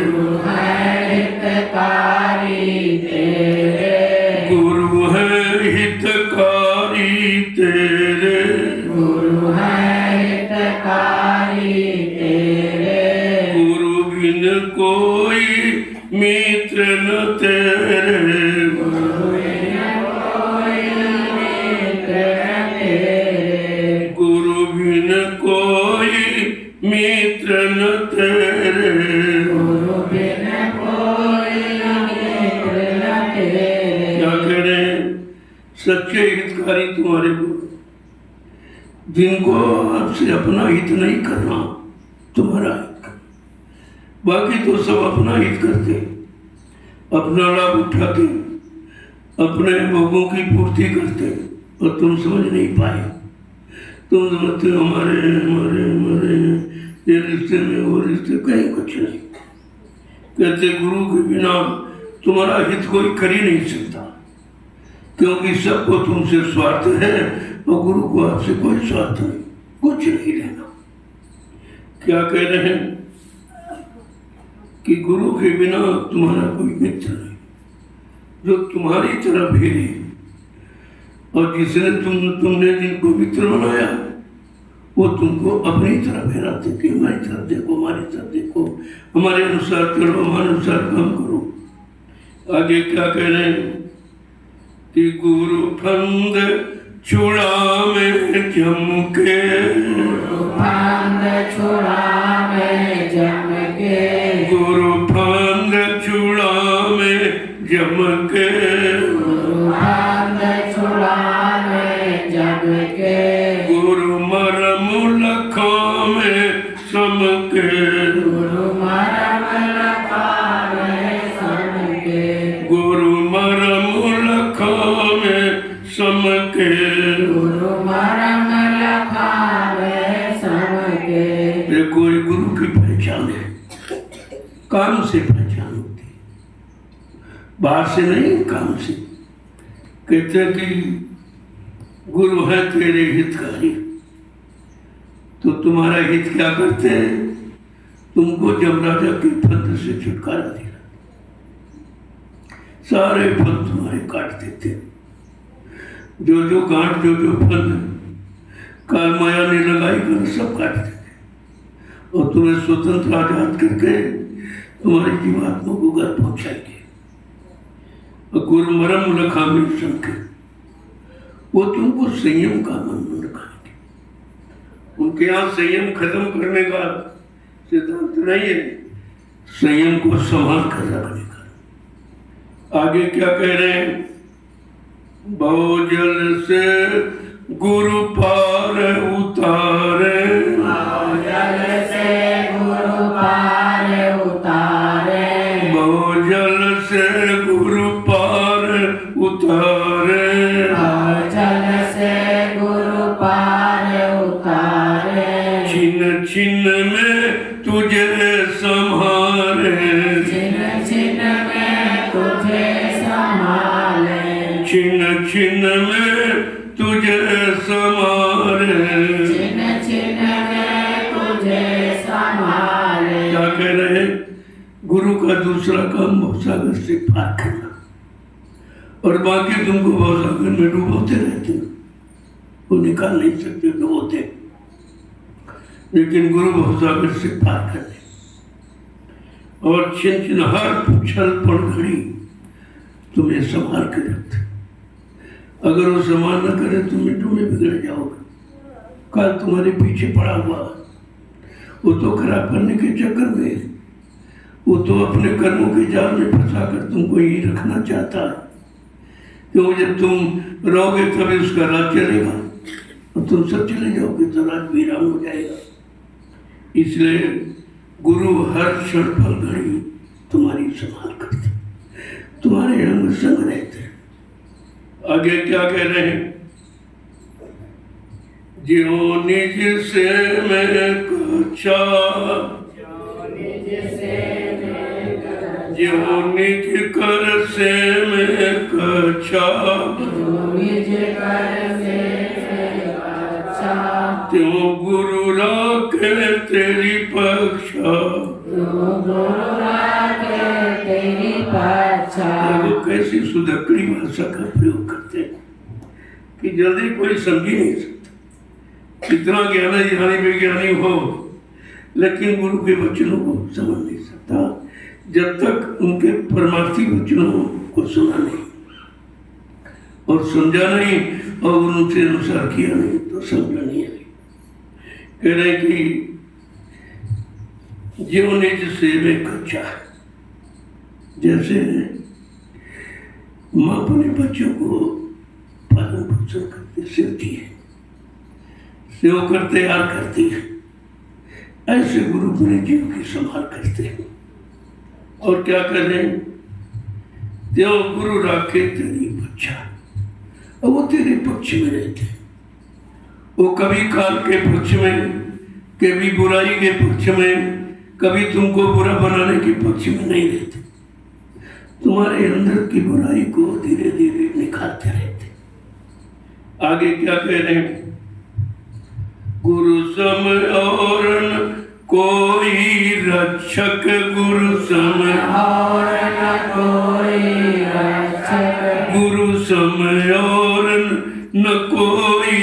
गुरु है हितकारी तेरे, गुरु है हितकारी तेरे, गुरु है हितकारी तेरे, गुरु बिन कोई मित्र न तेरे, गुरु बिन कोई मित्र न तेरे, गुरु बिन कोई मित्र न तेरे। गुरु बिन कोई मित्र न तेरे। क्या कह रहे हैं? सच्चे हितकारी तुम्हारे गुरु, जिनको आपसे अपना हित नहीं करना, तुम्हारा हित करना। बाकी तो सब अपना हित करते, अपना लाभ उठाते, अपने भोगों की पूर्ति करते, और तुम समझ नहीं पाए। तुम समझते हो हमारे हमारे हमारे ये रिश्ते में वो रिश्ते, कहीं कुछ नहीं। कहते गुरु के बिना तुम्हारा हित कोई कर ही नहीं सकता, क्योंकि सबको तुमसे स्वार्थ है और गुरु को आपसे कोई स्वार्थ नहीं, कुछ नहीं लेना। क्या कह रहे हैं? कि गुरु के बिना तुम्हारा कोई मित्र नहीं, जो तुम्हारी तरफ भेजे, और जिसने तुमने जिनको मित्र बनाया वो तुमको अपनी तरफ भेराते कि हमारी तरफ देखो, हमारी तरफ देखो, हमारे अनुसार चलो, हमारे अनुसार काम करो। आगे क्या कह रहे हैं? कि गुरु फंद चूड़ा में जम के, गुरु फंद चूड़ा में जम के, गुरु फंद चूड़ा में जम के, गुरु फंद चूड़ा में जम के, गुरु मरम लखा में सम के, गुरु मरम लखा में सम के, गुरु मरम लखा में सम के। गुरु मरम लखा में सम के। देखो ये गुरु की पहचान है, काम से पहचान होती है, बाहर से नहीं, काम से। कहते हैं कि गुरु है तेरे हितकारी, तो तुम्हारा हित क्या करते हैं? तुमको जमराजा के फंद से छुटकारा दिला, सारे फंद तुम्हारे काट देते, जो जो गांठ जो जो फंद काल माया ने लगाई कर सब काट देते, और तुम्हें स्वतंत्र आजाद करके तुम्हारी जीवात्मा को घर पहुंचाएंगे। और गुरु मरम लखा में संके, वो तुमको संयम का मन रखाएंगे। उनके यहाँ संयम खत्म करने का सिद्धांत नहीं है, संयम को संभाल कर रखने का। आगे क्या कह रहे हैं? बहुजल से गुरु पार उतारे, बहुजल से गुरु पार उतारे, बहुजल से गुरु पार उतारे, बहुजल से गुरु पार उतारे, छिन छिन में तुझे संभारे, छिन छिन में तुझे संभाले, छिन छिन में तुझे संभारे। छिन छिन में तुझे संभाले। क्या कह रहे हैं? गुरु का दूसरा काम भवसागर से पार करना, और बाकी तुमको भवसागर में डूबोते रहते हो। वो निकाल नहीं सकते तो होते, लेकिन गुरु भवसागर से पार कर ले। और छिनछिनहार छल पड़ घड़ी तुम्हें संभाल के रखते। अगर वो संभाल न करे तुम्हें बिगड़ जाओगे। कल तुम्हारे पीछे पड़ा हुआ, वो तो खराब करने के चक्कर में, वो तो अपने कर्मों के जाल में फंसा कर तुमको यही रखना चाहता है। क्यों? जब तुम रहोगे तभी उसका राज चलेगा, और तुम सब चले जाओगे तो राज वीरान हो जाएगा। इसलिए गुरु हर क्षण पल घड़ी तुम्हारी संभाल करते, तुम्हारे अंग संग रहते। आगे क्या कह रहे हैं? ज्यों निज से मैं कचा, ज्यों निज कर से मैं कचा, त्यों गुरु राखे तेरी पक्षा। वो कैसी सुधकड़ी भाषा का प्रयोग करते हैं कि जल्दी कोई समझ ही नहीं सकता। कितना ज्ञानी विज्ञानी हो, लेकिन गुरु के वचनों को समझ नहीं सकता जब तक उनके परमार्थी वचनों को सुना नहीं और समझा नहीं और उनसे अनुसार किया नहीं तो समझा नहीं आई। कह रहे कि जीव निज सेवे कच्चा, जैसे माँ अपने बच्चों को पालन पोषण करते सेवती है, सेवा कर तैयार करती है, ऐसे गुरु अपने जीव की संभाल करते हैं। और क्या करें? त्यों गुरु राखे तेरी पक्षा, और वो तेरे पक्ष में रहते। वो कभी काल के पक्ष में, कभी बुराई के पक्ष में, कभी तुमको बुरा बनाने के पक्ष में नहीं रहते। तुम्हारे अंदर की बुराई को धीरे धीरे निखारते रहते। आगे क्या कह रहे हैं? गुरु सम और न कोई रक्षक, गुरु सम और न कोई रक्षक, गुरु सम और न कोई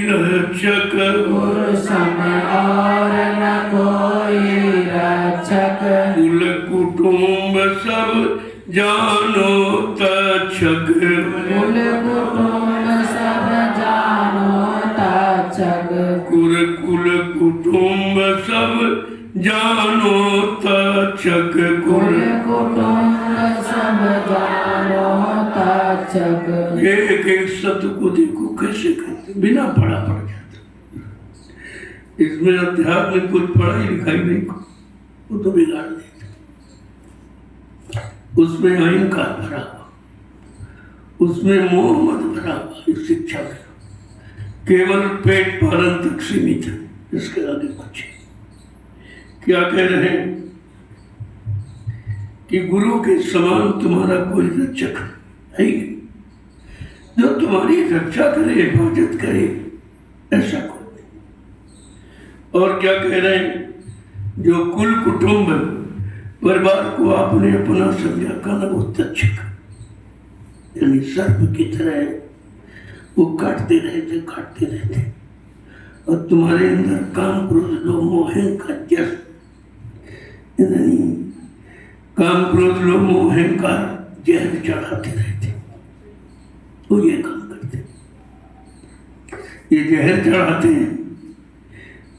रक्षक, गुरु सम और न कोई रक्षक, कुल कुटुंब सब जानो तक्षक, कुल कुटुंब सब जानो तक्षक, कुल कुटुंब सब जानो तक्षक, कुल कुटुंब सब जानो तक्षक। एक एक शब्द को देखो कैसे करते, बिना पढ़ा पड़ जाता। इसमें अध्यात्म में कुछ पढ़ाई लिखाई नहीं, वो तो बिगाड़ देता। उसमें अहंकार भरा हुआ, उसमें मोह मत भरा हुआ। इस शिक्षा में केवल पेट पालन तक सीमित है, इसके आगे कुछ। क्या कह रहे हैं कि गुरु के समान तुम्हारा कोई रक्षक है ही नहीं, जो तुम्हारी रक्षा करे, हिफाजत करे, ऐसा कोई नहीं। और क्या कह रहे हैं? जो कुल कुटुंब परिवार को आपने अपना समझा का वो तक्षक, यानी सर्प की तरह वो काटते रहते, और तुम्हारे अंदर काम क्रोध लोभ मोह का जस, यानी काम क्रोध लोभ मोह का जहर चढ़ाते रहते। वो ये काम करते, ये जहर चढ़ाते हैं।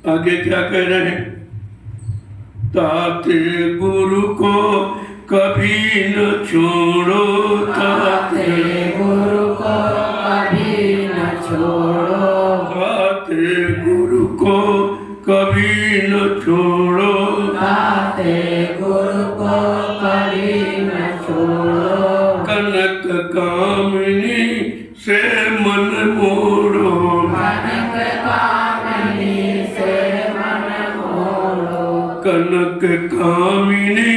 आगे क्या कह रहे हैं? ताते गुरु को कभी न छोड़ो, ताते गुरु को कभी न छोड़ो, ताते गुरु को कभी न छोड़ो, ताते गुरु को कभी न छोड़ो, कनक कामिनी से मन मोड़ो, कनक कामिनी से मन मोड़ो, कनक कामिनी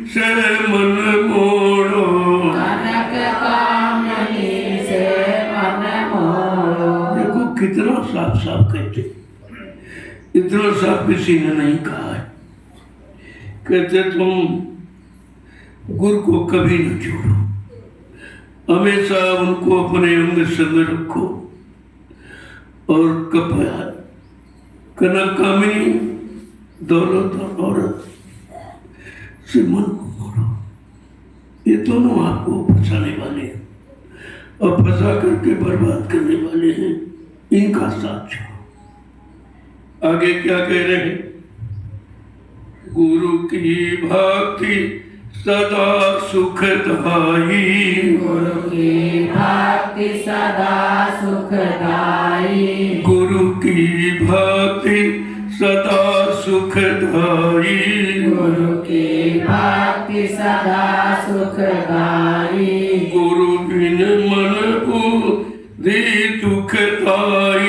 से मन मोड़ो, कनक कामिनी से मन मोड़ो। देखो कितना साफ साफ कहते, इतना साफ किसी ने नहीं कहा है। कहते तुम गुरु को कभी न छोड़ो, हमेशा उनको अपने अंग संग रखो, और कनक कामिनी दौलत और औरत से मन को मोड़ो। ये दोनों आपको फंसाने वाले हैं और फंसा करके बर्बाद करने वाले हैं। इनका साथ छोड़ो। आगे क्या कह रहे हैं? गुरु की भक्ति सदा सुखदाई, गुरु की भक्ति सदा सुखदाई, गुरु की भक्ति सदा सुखदाई, गुरु की भक्ति सदा सुखदाई, गुरु बिन मन बुद्धि दुखदाई,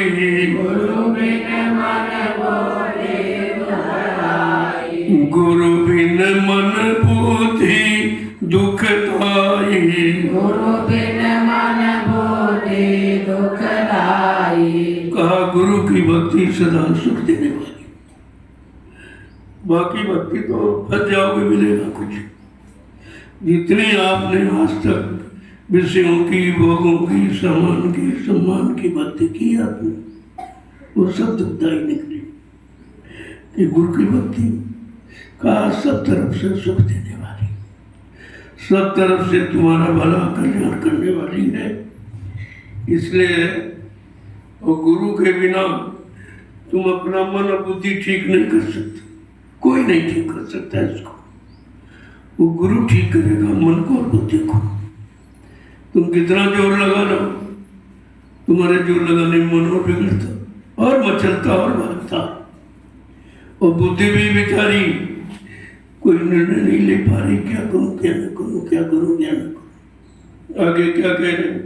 गुरु बिन मन बुद्धि दुखदाई, गुरु बिन मन बुद्धि दुखदाई, गुरु बिन मन बुद्धि दुखदाई। कहा गुरु की भक्ति सदा सुख देने वाली। बाकी भक्ति तो फंस जाओगे, मिलेगा कुछ। जितनी आपने आज तक विषयों की, भोगों की, सामान की, सम्मान की भक्ति की आपने, वो सब दुखदाई निकली। कि गुरु की भक्ति का सब तरफ से सुख देने वाली, सब तरफ से तुम्हारा भला कल्याण करने वाली है। इसलिए वो गुरु के बिना तुम अपना मन और बुद्धि ठीक नहीं कर सकते। कोई नहीं ठीक कर सकता इसको। वो गुरु ठीक करेगा मन को और बुद्धि को। तुम कितना जोर लगा लो, तुम्हारे जोर लगाने में मन और बिगड़ता और मचलता और भागता। और बुद्धि भी बेचारी कोई निर्णय नहीं ले पा रही, क्या करूं क्या न करूं, क्या करूं क्या न करूं। आगे क्या कह रहे?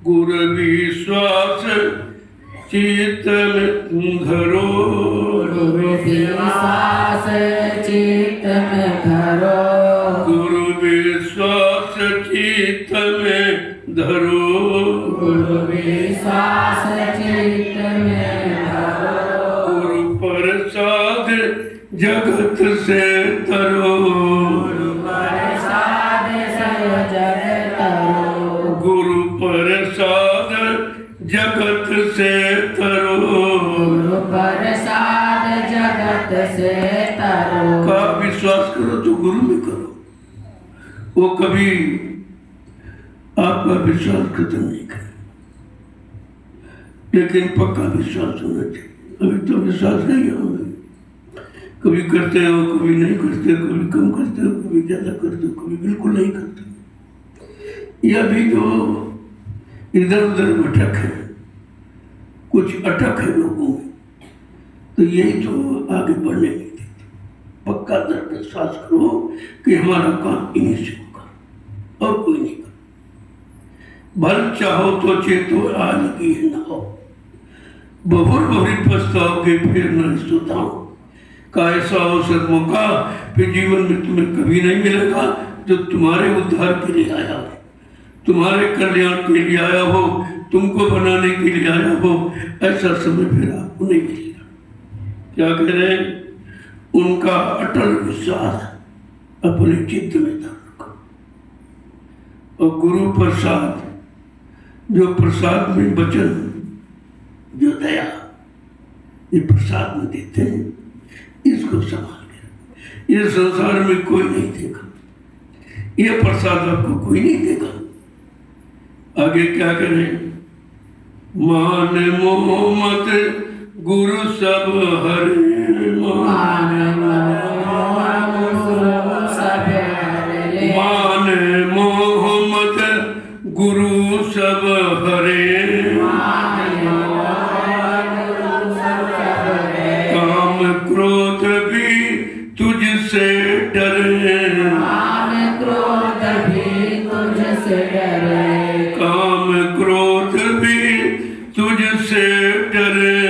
गुरु विश्वास चित्त में धरो, गुरु विश्वास चित्त में धरो, गुरु विश्वास चित्त में धरो, गुरु विश्वास चित्त में धरो, गुरु प्रसाद जगत से तरो, गुरु प्रसाद से जगत तरो, गुरु प्रसाद जगत से तरो, गुरु प्रसाद जगत से तरो। का विश्वास करो तो गुरु में करो। वो कभी आपका विश्वास खत्म नहीं करे, लेकिन पक्का विश्वास होना चाहिए। अभी तो विश्वास नहीं है हमें। कभी करते हो, कभी नहीं करते, कभी कम करते हो, कभी ज़्यादा करते हो, कभी बिल्कुल नहीं करते। यह भी जो इधर उधर भटक है, कुछ अटक है लोगों में, तो यही तो आगे बढ़ने नहीं देते। पक्का दृढ़ विश्वास करो कि हमारा काम इन्हीं से होगा और कोई नहीं कर। भल चाहो तो चेतो आज की न हो, बहुर बहुरी पछताओगे फिर न सुताओ। का ऐसा अवसर मौका फिर जीवन में तुम्हें कभी नहीं मिलेगा जो तुम्हारे उद्धार के लिए आया हो, तुम्हारे कल्याण के लिए आया हो, तुमको बनाने के लिए आया हो। ऐसा समय फिर आपको नहीं मिलेगा। क्या कह रहे हैं? उनका अटल विश्वास अपने चित्त में धारण करो। और गुरु प्रसाद, जो प्रसाद में वचन, जो दया ये प्रसाद में देते हैं, इसको संभाल के। ये संसार में कोई नहीं देगा, ये प्रसाद आपको कोई नहीं देगा। आगे क्या करें? मान मोह मत गुरु सब हरे, मान मोह गुरु सब हरे, मान मोह मत गुरु सब हरे, मान मोह गुरु सब हरे, काम क्रोध भी तुझसे डरे, काम क्रोध भी तुझसे डरे, काम क्रोध भी तुझसे डरे।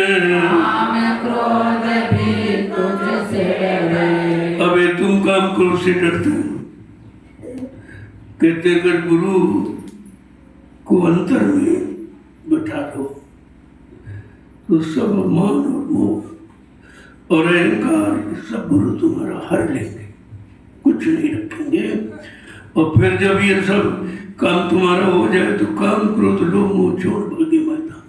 काम क्रोध भी तुझसे डरे। अबे तुम काम क्रोध से डरते हो। कहते अगर गुरु को अंतर में बैठा दो तो सब मान और मोह और अहंकार सब गुरु तुम्हारा हर लेंगे, कुछ नहीं रखेंगे। और फिर जब ये सब काम तुम्हारा हो जाए तो काम क्रोध लोभ मोह छोड़ भागे मैदान,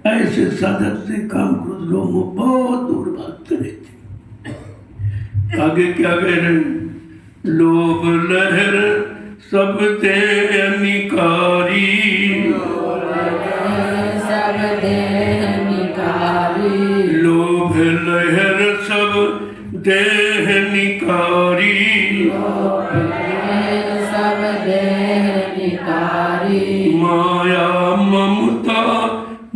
ऐसे साधक से काम क्रोध लोग बहुत दूर भागते रहते। आगे क्या कह रहे हैं? लोभ लहर सब ते निकारी, सब देह निकारी, लोभ लहर सब देह निकारी, सब देह निकारी, माया ममता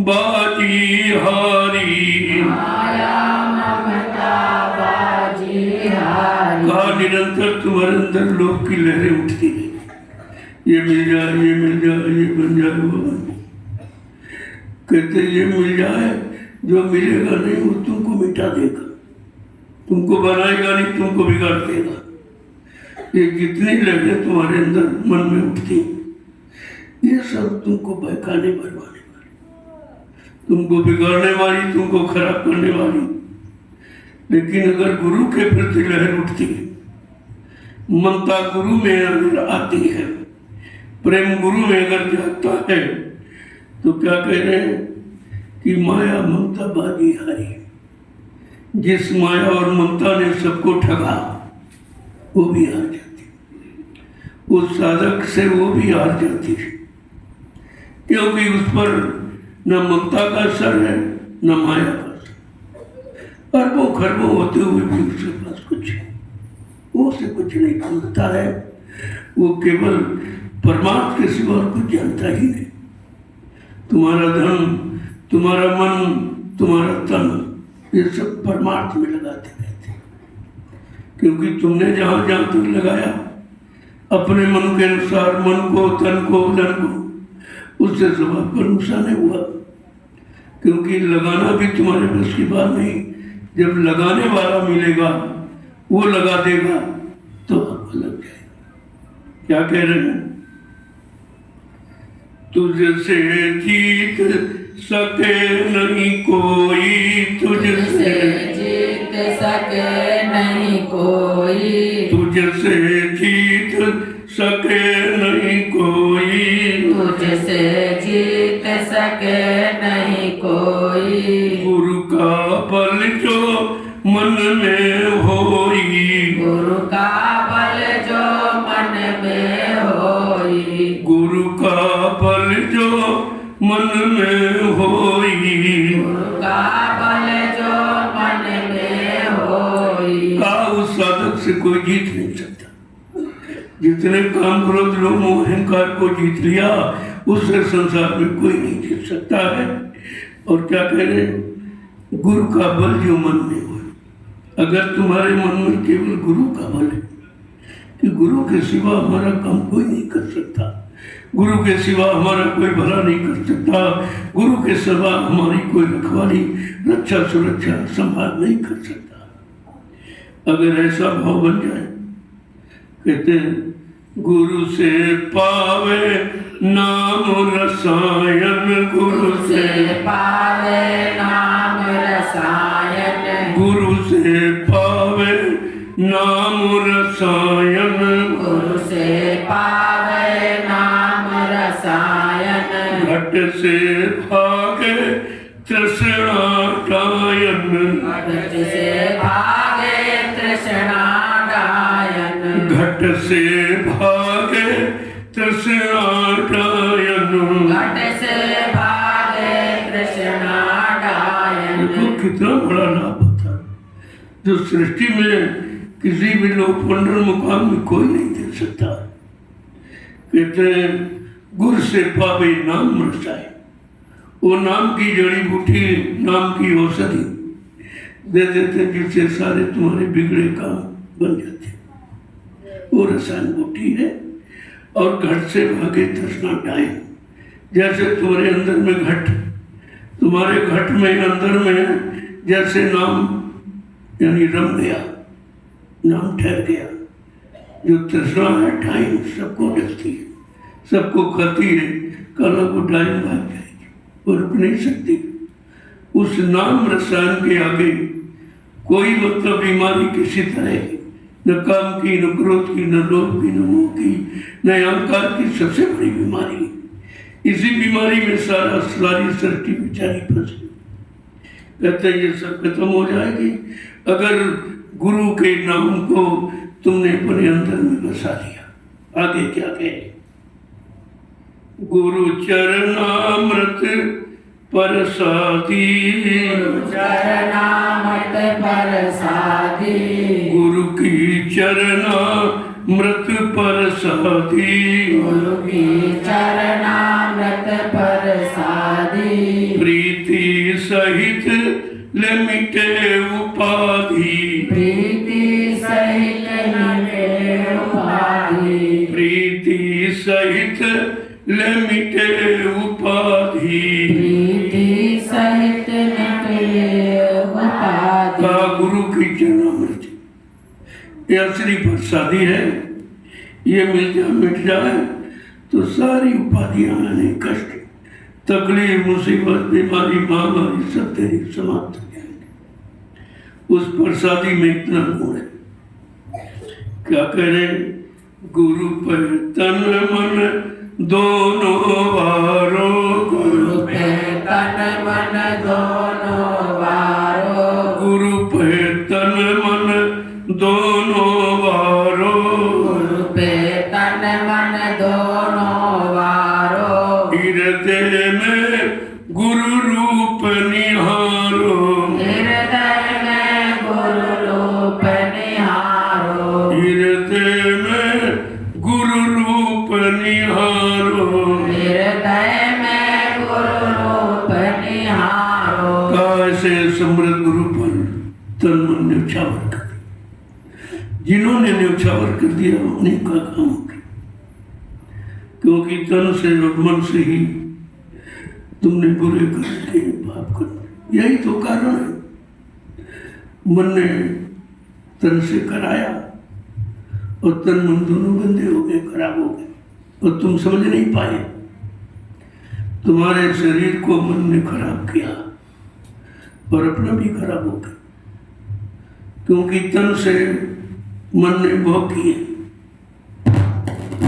बाजी हारी, माया ममता बाजी हारी। कहा निरंतर तुम्हारे अंदर लोभ की लहरें उठती है, ये मिल जाए, ये मिल जाए, ये बन जाए, वो बन जाए। कहते ये मिल जाए, जो मिलेगा नहीं वो तुमको मिटा देगा, तुमको बनाएगा नहीं, तुमको बिगाड़ देगा। ये जितनी लहरें तुम्हारे अंदर मन में उठती ये सब तुमको बहकाने भरवाने वाली, तुमको बिगाड़ने वाली, तुमको खराब करने वाली। लेकिन अगर गुरु के प्रति लहर उठती है, ममता गुरु में अगर आती है, प्रेम गुरु में अगर जागता है, तो क्या कह रहे हैं कि माया ममता बाजी हारी। जिस माया और ममता ने सबको ठगा वो भी हार जाती, उस साधक से वो भी हार जाती है, क्योंकि उस पर न ममता का असर है न माया का असर। अरबों खरबों होते हुए भी उसके पास कुछ है, वो उसे कुछ नहीं जानता है, वो केवल परमात्मा के सिवा और कुछ जानता ही नहीं। तुम्हारा धन, तुम्हारा मन, तुम्हारा तन, ये सब परमात्मा में लगाते रहते, क्योंकि तुमने जहाँ जहाँ तक लगाया अपने मन के अनुसार, मन को, तन को, धन को, उससे सब आपको नुकसान हुआ। क्योंकि लगाना भी तुम्हारे बस की बात नहीं, जब लगाने वाला मिलेगा वो लगा देगा तो आपको लग जाएगा। क्या कह रहे हैं? तुझसे जीत सके नहीं कोई, तुझसे जीत सके नहीं कोई, तुझसे जीत सके नहीं कोई, तुझसे जीत सके नहीं कोई। गुरु का बल जो मन में होई, गुरु का बल जो मन में होई, गुरु का बल जो मन में होई, गुरु का बल जो मन में होई। का उस साधक से कोई जीत नहीं सकता। जितने काम क्रोध लोग मोह अहंकार को जीत लिया, उससे संसार में कोई नहीं जीत सकता है। और क्या कह रहे? गुरु का बल जो मन में हो। अगर तुम्हारे मन में केवल गुरु का बल है कि गुरु के सिवा हमारा काम कोई नहीं कर सकता, गुरु के सिवा हमारा कोई भला नहीं कर सकता, गुरु के सिवा हमारी कोई रखवाली, रक्षा, सुरक्षा, संभाल नहीं कर सकता, अगर ऐसा भाव बन जाए, कहते हैं गुरु से पावे नाम रसायन, गुरु से पावे नाम रसायन, गुरु से पावे नाम रसायन, गुरु से पावे नाम रसायन। घट से भागे तृष्णा गायन, घट से भागे तृष्णा गायन, घट से भागे तृष्णा गायन। घट से भागे तृष्णा गायन। देखो कितना बड़ा लाभ होता है, जो सृष्टि में किसी भी लोक मंडल मुकाम में कोई नहीं दे सकता। कहते हैं गुरु से पावे नाम रसायन, वो नाम की जड़ी बूटी, नाम की औषधि दे देते जिससे सारे तुम्हारे बिगड़े काम बन जाते। वो रसायन बूटी है। और घट से भागे तृष्णा डायन, जैसे तुम्हारे अंदर में घट, तुम्हारे घट में अंदर में जैसे नाम यानी रम गया, नाम ठहर गया, जो तृष्णा है डायन सबको डसती है, सबको खाती है, काला को डायन भाग जाएगी, वो रुक नहीं सकती। उस नाम रसायन के आगे कोई मतलब बीमारी किसी तरह की, न काम की, न क्रोध की, न लोभ की, न मोह की, न अहंकार की, सबसे बड़ी बीमारी इसी बीमारी में सारी सृष्टि बेचारी फंसी। कहते हैं ये सब खत्म हो जाएगी अगर गुरु के नाम को तुमने अपने अंदर में बसा लिया। आगे क्या कहे? गुरु चरणामृत परसादी, चरणामृत परसादी, गुरु की चरणामृत परसादी, गुरु की चरणामृत परसादी, प्रीति सहित ले मिटे उपाधि, प्रीति सहित मिटे उपाधि, प्रीति सहित ले मिटे उपाधि, प्रीति सहित मिटे उपाधि। का गुरु की चरणामृत ये असली प्रसादी है। ये मिट जाए तो सारी उपाधियां आने, कष्ट, तकलीफ, मुसीबत, बीमारी, महामारी सब तेरी समाप्त हो जाएंगे। उस प्रसादी में इतना गुण है। क्या करें? गुरु पर तन मन दोनों वारो, गुरु पे तन मन दोनों वारो, गुरु पे तन मन दोनों वारो, गुरु पे तन मन दोनों वारो, हृदय में गुरु रूप निहारो, हृदय में गुरु रूप निहारो, हृदय में गुरु रूप निहारो, हृदय में गुरु रूप निहारो। कैसे समृद्ध गुरु पर तन मन न्यौछावर कर दिया। जिन्होंने न्यौछावर कर दिया उन्हीं का काम हो गया, क्योंकि तन से और मन से ही तुमने बुरे कर्म किए, पाप कर। यही तो कारण है। मन ने तन से कराया और तन मन दोनों गंदे हो गए, खराब हो गए, और तुम समझ नहीं पाए। तुम्हारे शरीर को मन ने खराब किया और अपना भी खराब हो गया, क्योंकि तन से मन ने भोग किए,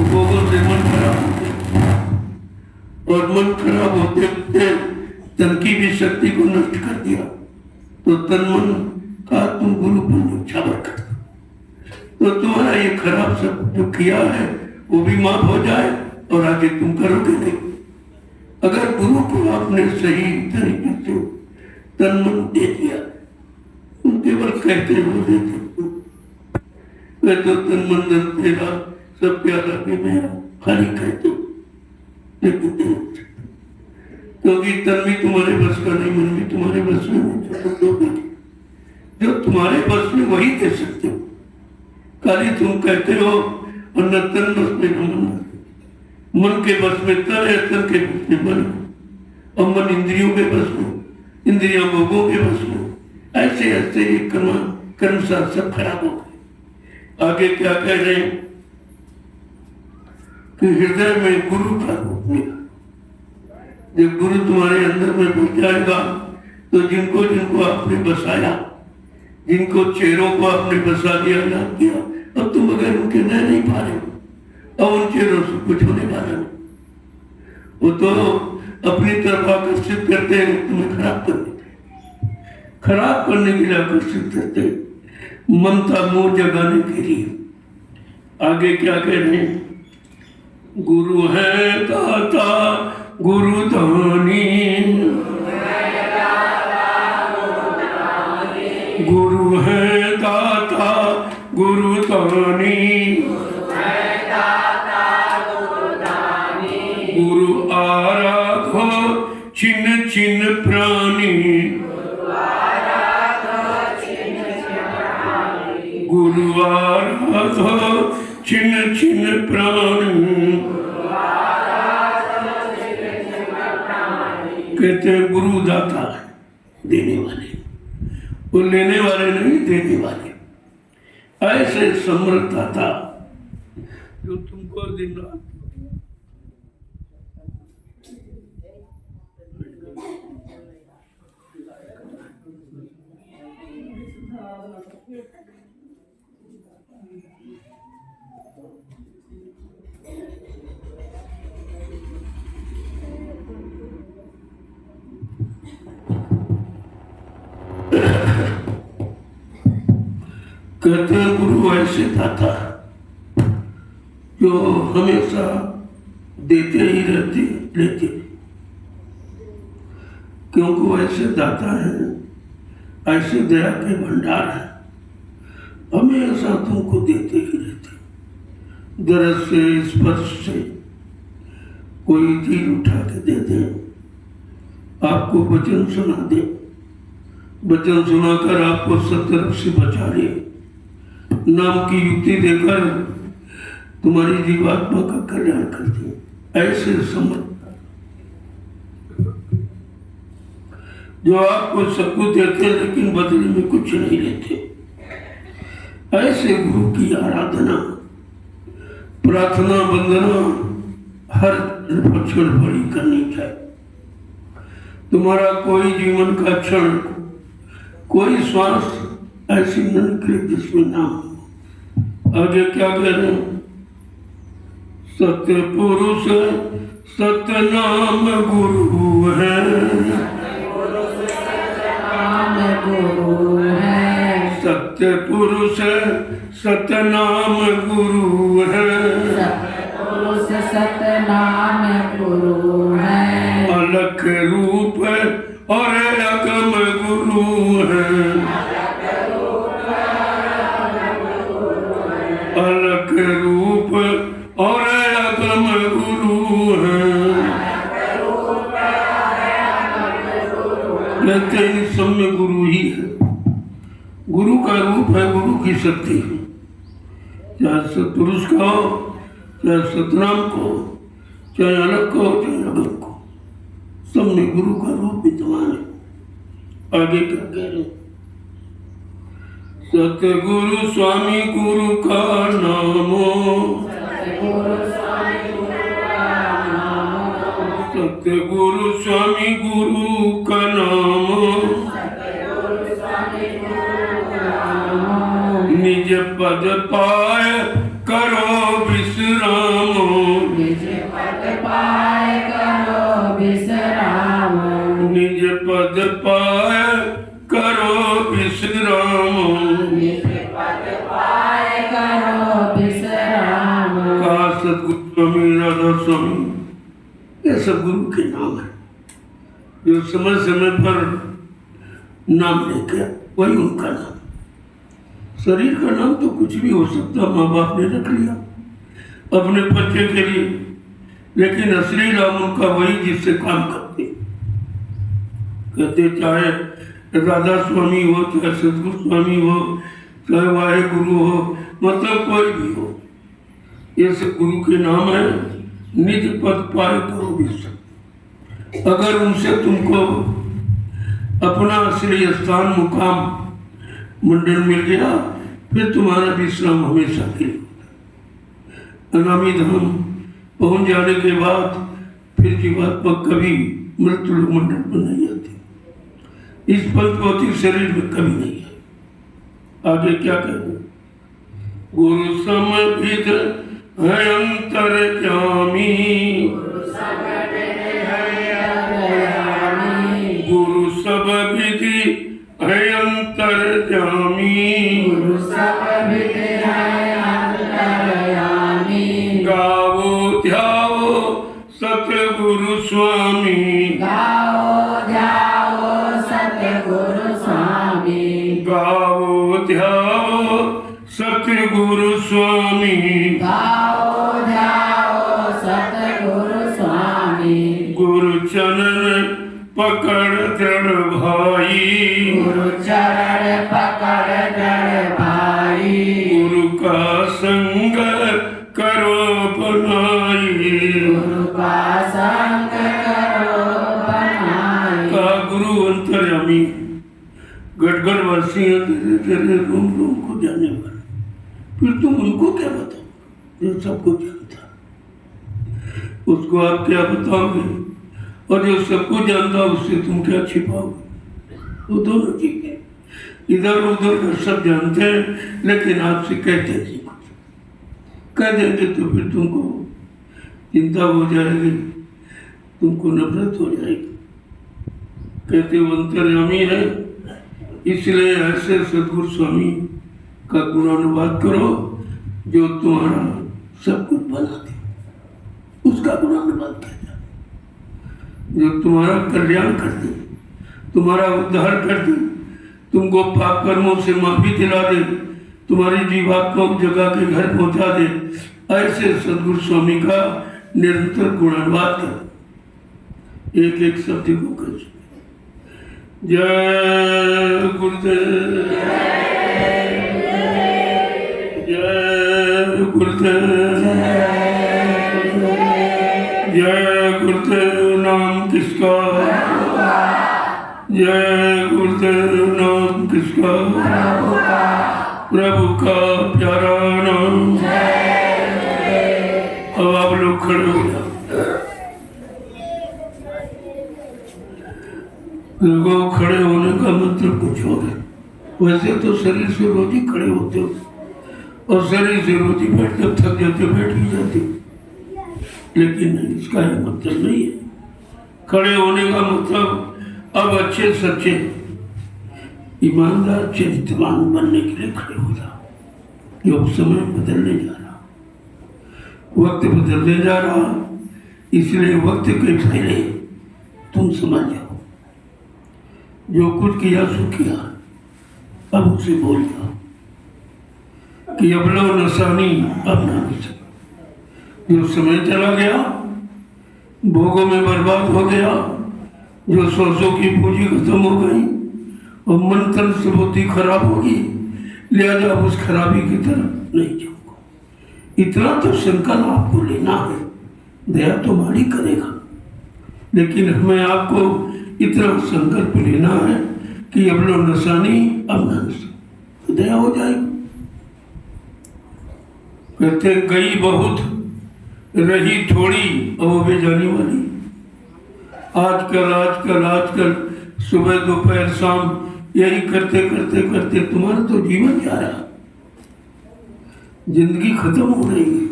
भोगों से मन खराब हो गया, और मन खराब होते होते तन की भी शक्ति को नष्ट कर दिया। तो तन मन का तुम गुरु पर न्यौछावर कर दो, तो तुम्हारा ये खराब सब जो किया है वो भी माफ हो जाए और आगे तुम करोगे नहीं। अगर गुरु को आपने सही तरीके से तन मन दे दिया, तुम केवल कहते हो देते हो, मैं तो तन मन धन तेरा सब प्यारा भी मेरा, खाली कहते हो, लेकिन नहीं हो सकता, क्योंकि तन भी तुम्हारे बस का नहीं, मन भी तुम्हारे बस में नहीं। जो तुम्हारे बस में वही दे सकते हो। खाली तुम कहते हो और न तन बस में न मन के बस में तन है, तन के बस में मन, और मन इंद्रियों के बस में, इंद्रियां भोगों के बस में। ऐसे ऐसे ये कर्म साथ सब खराब हो गए। आगे क्या कह रहे हैं कि हृदय में गुरु का रूप लिया। जब गुरु तुम्हारे अंदर में घुस जाएगा तो जिनको जिनको आपने बसाया, जिनको चेहरों को आपने बसा दिया, याद किया, अब तुम अगर उनके नए नहीं पा रहे हो और उन चेहरों से कुछ होने वाला नहीं। वो तो अपनी तरफ आकर्षित करते हैं तुम्हें खराब करने के लिए आकर्षित करते हैं, ममता मोह जगाने के लिए। आगे क्या कह रहे हैं? गुरु है दाता गुरु दानी, गुरु है दाता गुरु दानी, गुरु आराधो छिन्न छिन्न प्राणी, गुरु आराधो छिन्न छिन्न प्राणी। कहते हैं गुरु दाता है, देने वाले, वो लेने वाले नहीं, देने वाले। ऐसे समृद्ध दाता जो तुमको दिन रात कहते हैं गुरु ऐसे दाता है जो हमेशा देते ही रहते लेते, क्योंकि वो ऐसे दाता है, ऐसे दया के भंडार है, हमेशा तुमको देते ही रहते। दरद से स्पर्श से कोई चीज उठा के दे दे, आपको वचन सुना दे, वचन सुनाकर आपको सब तरफ से बचा ले, नाम की युक्ति देकर तुम्हारी जीवात्मा का कल्याण कर दे। ऐसे समझ जो आपको सब कुछ देते लेकिन बदले में कुछ नहीं लेते, ऐसे गुरु की आराधना प्रार्थना वंदना हर क्षण बड़ी करनी चाहिए। तुम्हारा कोई जीवन का क्षण, कोई श्वास ऐसी न निकले जिसमें नाम हो। आगे क्या कह रहे हैं? सत्य पुरुष सत्य नाम गुरु है, गुरु है, सत्य पुरुष सत्य नाम गुरु है, पुरुष सत्य नाम गुरु है, अलख रूप और अगम गुरु है, अलख रूप और अगम गुरु है। कहते हैं सब में गुरु ही है, गुरु का रूप है, गुरु की शक्ति है। चाहे सत्पुरुष का हो, चाहे सतनाम को, चाहे अलग को, चाहे अगम को, सब में गुरु का रूप विद्यमान है। आगे क्या कह रहे हैं? सतगुरु स्वामी गुरु का नामो, सतगुरु स्वामी गुरु का नामो, निज पद पाए करो विश्रामो, निज पद पाए करो विश्रामो, निज पद पाए करो विश्रामो, निज पद पाए करो विश्रामो। कहा सतगुरु स्वामी राधा स्वामी, ये सब गुरु के नाम है जो समय समय पर नाम लेके, वही उनका नाम। शरीर का नाम तो कुछ भी हो सकता, माँ बाप ने रख लिया अपने बच्चे के लिए, लेकिन असली नाम उनका वही जिससे काम करते। कहते चाहे राधा स्वामी हो, चाहे सतगुरु स्वामी हो, चाहे वाहे गुरु हो, मतलब कोई भी हो, ये सब गुरु के नाम है। निज पद पाए करो विश्राम, अगर उनसे तुमको अपना असली स्थान मुकाम मंडल मिल गया, फिर तुम्हारा विश्राम हमेशा के लिए होता है। अनामी धाम पहुंच जाने के बाद फिर जीवात्मा कभी मृत्यु मंडल पर नहीं आती, इस पंचभौतिक शरीर में कभी नहीं है। आगे क्या कहें? गुरु समविद है अंतर्यामी, गुरु सब विधि है अंतर्यामी, गावो ध्याओ सतगुरु स्वामी, गाओ ध्याओ सतगुरु स्वामी, गावो ध्याओ सतगुरु स्वामी, गाओ ध्याओ सतगुरु स्वामी। गुरु चरण पकड़ दृढ़ भाई, गुरु चरण पकड़ दृढ़ भाई, गुरु का संग करो बनाई, गुरु का संग करो बनाई। का गुरु अंतर्यामी, गढ़गढ़ वासी तेरे तेरे रूम रूम को जाने वाले, फिर तुम उनको क्या बताओ जो सबको जानता, उसको आप क्या बताओगे? और जो सबको जानता उससे तुम क्या छिपाओगे? वो दोनों चीजें इधर उधर का सब जानते हैं, लेकिन आपसे कहते नहीं कुछ। कह देंगे तो फिर तुमको चिंता हो जाएगी, तुमको नफरत हो जाएगी। कहते वो अंतर्यामी है, इसलिए ऐसे सदगुरु स्वामी का गुणानुवाद करो जो तुम्हारा सब कुछ बना दे, उसका गुणानुवाद किया, जो तुम्हारा कल्याण कर दे, तुम्हारा उद्धार कर दे, तुमको पाप कर्मों से माफी दिला दे, तुम्हारी जीवात्मा को जगह के घर पहुंचा दे। ऐसे सदगुरु स्वामी का निरंतर गुणानुवाद कर, एक एक शब्द को कर। जय गुरुदेव, जय गुरुदेव, जय गुरुदेव नाम किसका, जय गुरुदेव नाम किसका, प्रभु का प्यारा नाम। अब आप लोग खड़े हो जाओ। देखो, खड़े होने का मतलब कुछ और है। वैसे तो शरीर से रोज ही खड़े होते हो, और शरीर से रोज ही बैठते, थक जाते बैठ ही जाते, लेकिन नहीं, इसका ये मतलब नहीं है। खड़े होने का मतलब अब अच्छे सच्चे ईमानदार चरित्रवान बनने के लिए खड़े हो जाओ। योग समय बदलने जा रहा, वक्त बदलने जा रहा, इसलिए वक्त के पहले तुम समझ जाओ, जो कुछ किया सो किया, अब उसे बोल जाओ कि अब लो नसानी अब ना सके। जो समय चला गया, भोगों में बर्बाद हो गया, जो सरसों की पूंजी खत्म हो गई और मन तन से बुद्धि खराब होगी, लिहाजा उस खराबी की तरफ नहीं जाऊंगा। इतना तो संकल्प आपको लेना है, दया तो मालिक करेगा, लेकिन हमें आपको इतना संकल्प लेना है कि अब लो नसानी अब ना नसा, तो दया हो जाएगी। कहते गई बहुत रही थोड़ी, और वो भी जाने वाली। आजकल सुबह दोपहर शाम यही करते करते करते तुम्हारा तो जीवन जा रहा, जिंदगी खत्म हो रही है,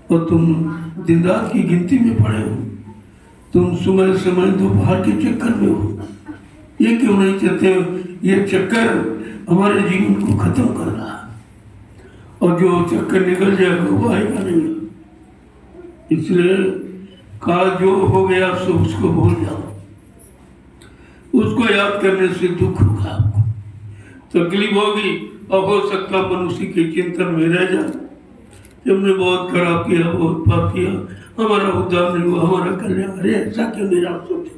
और तुम दिन रात की गिनती में पड़े हो। तुम समय समय दोपहर के चक्कर में हो। ये क्यों नहीं चाहते हो? ये चक्कर हमारे जीवन को खत्म कर रहा है, और जो चक्कर निकल जाएगा वो आएगा नहीं। इसलिए काल जो हो गया सो उसको भूल जाओ। उसको याद करने से दुख होगा, आपको तकलीफ होगी, और हो सकता मनुष्य के चिंतन में रह जाए कि हमने बहुत खराब किया, बहुत पाप किया, हमारा उद्धार नहीं हुआ, हमारा कल्याण। अरे ऐसा क्यों निराश होते?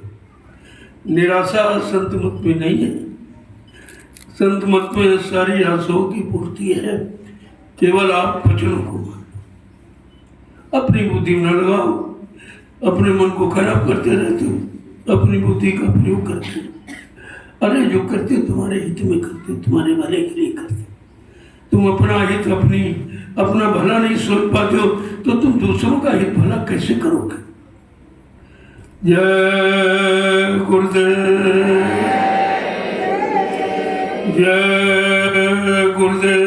निराशा संत मत में नहीं है। संत मत में सारी आशाओं की पूर्ति है। केवल आप वचनों को मानो, अपनी बुद्धि न लगाओ, अपने मन को खराब करते रहते हो, अपनी बुद्धि का प्रयोग करते हो। अरे जो करते तुम्हारे हित में करते, तुम्हारे भले के लिए करते। तुम अपना हित अपना भला नहीं सोच पाते हो, तो तुम दूसरों का हित भला कैसे करोगे? जय गुरुदेव, जय गुरुदेव,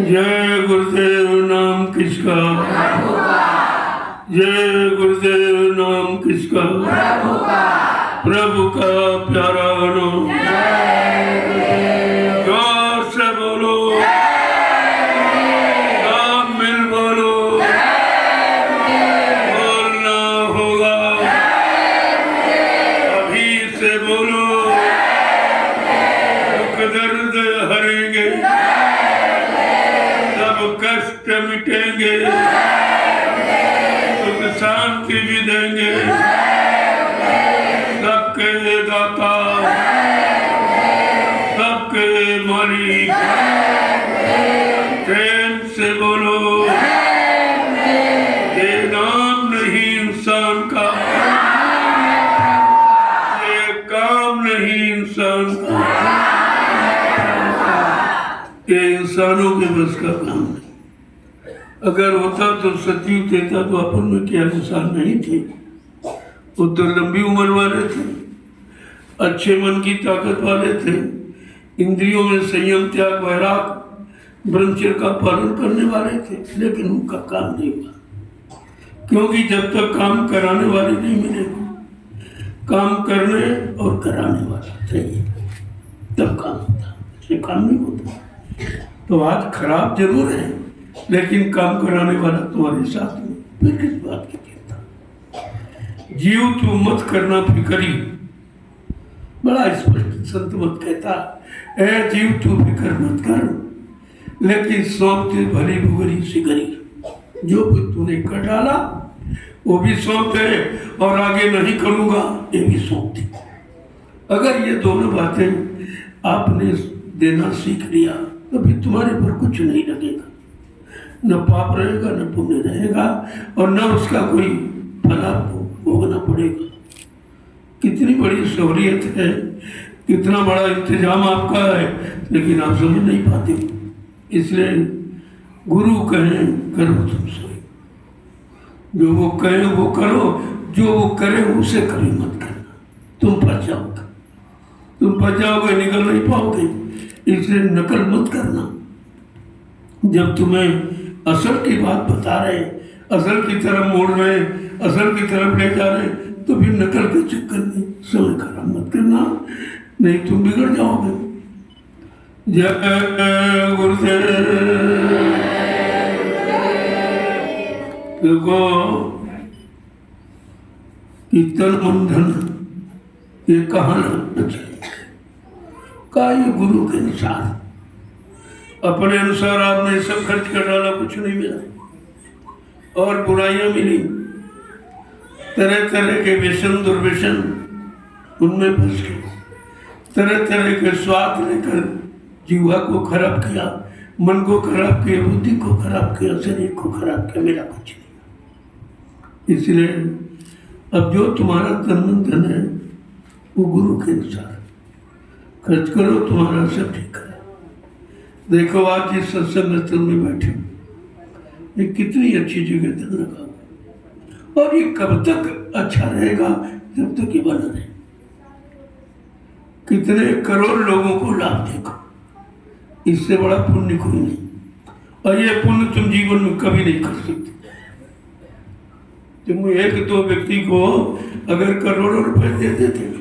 जय गुरुदेव नाम किसका, जय गुरुदेव नाम किसका, प्रभु का प्यारा नाम। जोर से बोलो, सब मिल बोलो, बोलना होगा, अभी से बोलो। दुख दर्द हरेंगे, सब कष्ट मिटेंगे, सुख शांति भी देंगे। सबके दाता, सबके मालिक, प्रेम से बोलो। ये नाम नहीं इंसान का, ये काम नहीं इंसान का, ये इंसानों के बस का काम नहीं। अगर होता तो सचिव देता तो अपन में क्या इंसान नहीं थे। वो तो लंबी उम्र वाले थे, अच्छे मन की ताकत वाले थे, इंद्रियों में संयम, त्याग, वैराग, ब्रह्मचर्य का पालन करने वाले थे, लेकिन उनका काम नहीं हुआ। क्योंकि जब तक काम कराने वाले नहीं मिलेंगे, काम करने और कराने वाला चाहिए। तब काम होता, इससे काम नहीं होता। तो आज खराब जरूर है, लेकिन काम कराने वाला तुम्हारे साथ में, फिर किस बात की चिंता। जीव तू मत करना फिक्री, बड़ा स्पष्ट संत मत कहता, ऐ जीव तू फिक्र मत कर, लेकिन सौंप दे भली बुगरी सिगरी। जो भी तूने कर डाला वो भी सौंप दे, और आगे नहीं करूंगा ये भी सौंप दे। अगर ये दोनों बातें आपने देना सीख लिया तो फिर तुम्हारे पर कुछ नहीं लगेगा, न पाप रहेगा न पुण्य रहेगा, और न उसका कोई फल आपको भोगना पड़ेगा। कितनी बड़ी सहूलियत है, कितना बड़ा इंतजाम आपका है, लेकिन आप समझ नहीं पाते। इसलिए गुरु कहें करो तुम सही, जो वो कहें वो करो, जो वो करे उसे कभी मत करना। तुम फंस जाओगे, तुम फंस जाओगे, निकल नहीं पाओगे। इसलिए नकल मत करना। जब तुम्हें असल की बात बता रहे, असल की तरफ मोड़ रहे, असल की तरफ ले जा रहे, तो फिर नकल के चक्कर में समय खराब मत करना, नहीं तुम बिगड़ जाओगे। जय गुरुदेव। देखो कीर्तन बंधन ये कहाँ लगना चाहिए का, ये गुरु के अनुसार, अपने अनुसार आपने सब खर्च कर डाला, कुछ नहीं मिला और बुराइयां मिली, तरह तरह के व्यसन दुर्व्यसन उनमें फंस गए, तरह तरह के स्वाद लेकर जीवा को खराब किया, मन को खराब किया, बुद्धि को खराब किया, शरीर को खराब किया, मेरा कुछ नहीं। इसलिए अब जो तुम्हारा तन मन धन है वो गुरु के अनुसार खर्च करो, तुम्हारा सब ठीक है। देखो आज इस सत्संग स्थल में बैठे, ये कितनी अच्छी जगह धन लगा, और ये कब तक अच्छा रहेगा, जब तक ये बना रहे। कितने करोड़ लोगों को लाभ देगा, इससे बड़ा पुण्य कोई नहीं, और ये पुण्य तुम जीवन में कभी नहीं कर सकते। तुम एक दो व्यक्ति को अगर करोड़ों रुपए दे देते,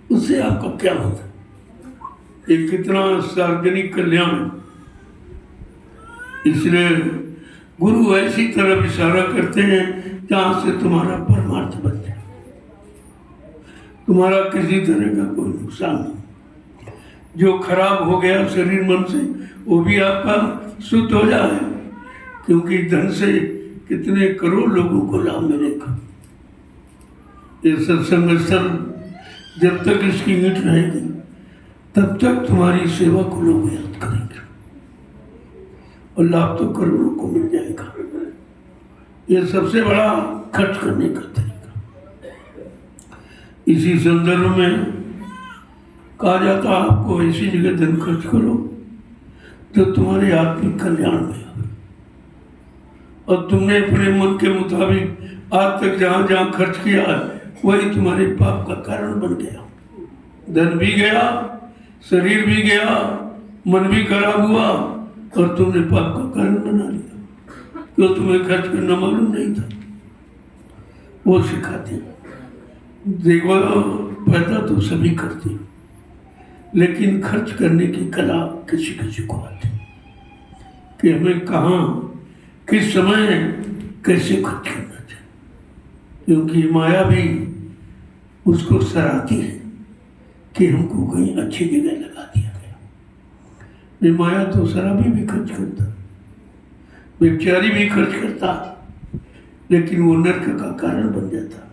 उससे आपका क्या होता? ये कितना सार्वजनिक कल्याण है। इसलिए गुरु ऐसी तरफ इशारा करते हैं जहां से तुम्हारा परमार्थ बन जाए, तुम्हारा किसी तरह का कोई नुकसान नहीं। जो खराब हो गया शरीर मन से वो भी आपका शुद्ध हो जाए, क्योंकि धन से कितने करोड़ लोगों को लाभ मिलेगा। ये सत्संग स्थल जब तक इसकी ईंट रहेगी तब तक तुम्हारी सेवा को लोग याद करेंगे, और लाभ तो करोड़ों को मिल जाएगा। ये सबसे बड़ा खर्च करने का तरीका। इसी संदर्भ में कहा जाता आपको ऐसी जगह धन खर्च करो जो तुम्हारे आत्मिक कल्याण में हो, और तुमने अपने मन के मुताबिक आज तक जहाँ जहाँ खर्च किया वही तुम्हारे पाप का कारण बन गया। धन भी गया, शरीर भी गया, मन भी खराब हुआ, और तुमने पाप का कारण बना लिया, क्यों? तुम्हें खर्च करना मालूम नहीं था। वो सिखाते देखो, पैदा तो सभी करते, लेकिन खर्च करने की कला किसी किसी को आती, कि हमें कहाँ किस समय कैसे खर्च करना चाहिए, क्योंकि माया भी उसको सराहती है कि हमको कहीं अच्छी जगह लगा दिया गया। ये माया तो शराबी भी खर्च करता, व्यभिचारी भी खर्च करता, लेकिन वो नरक का कारण बन जाता।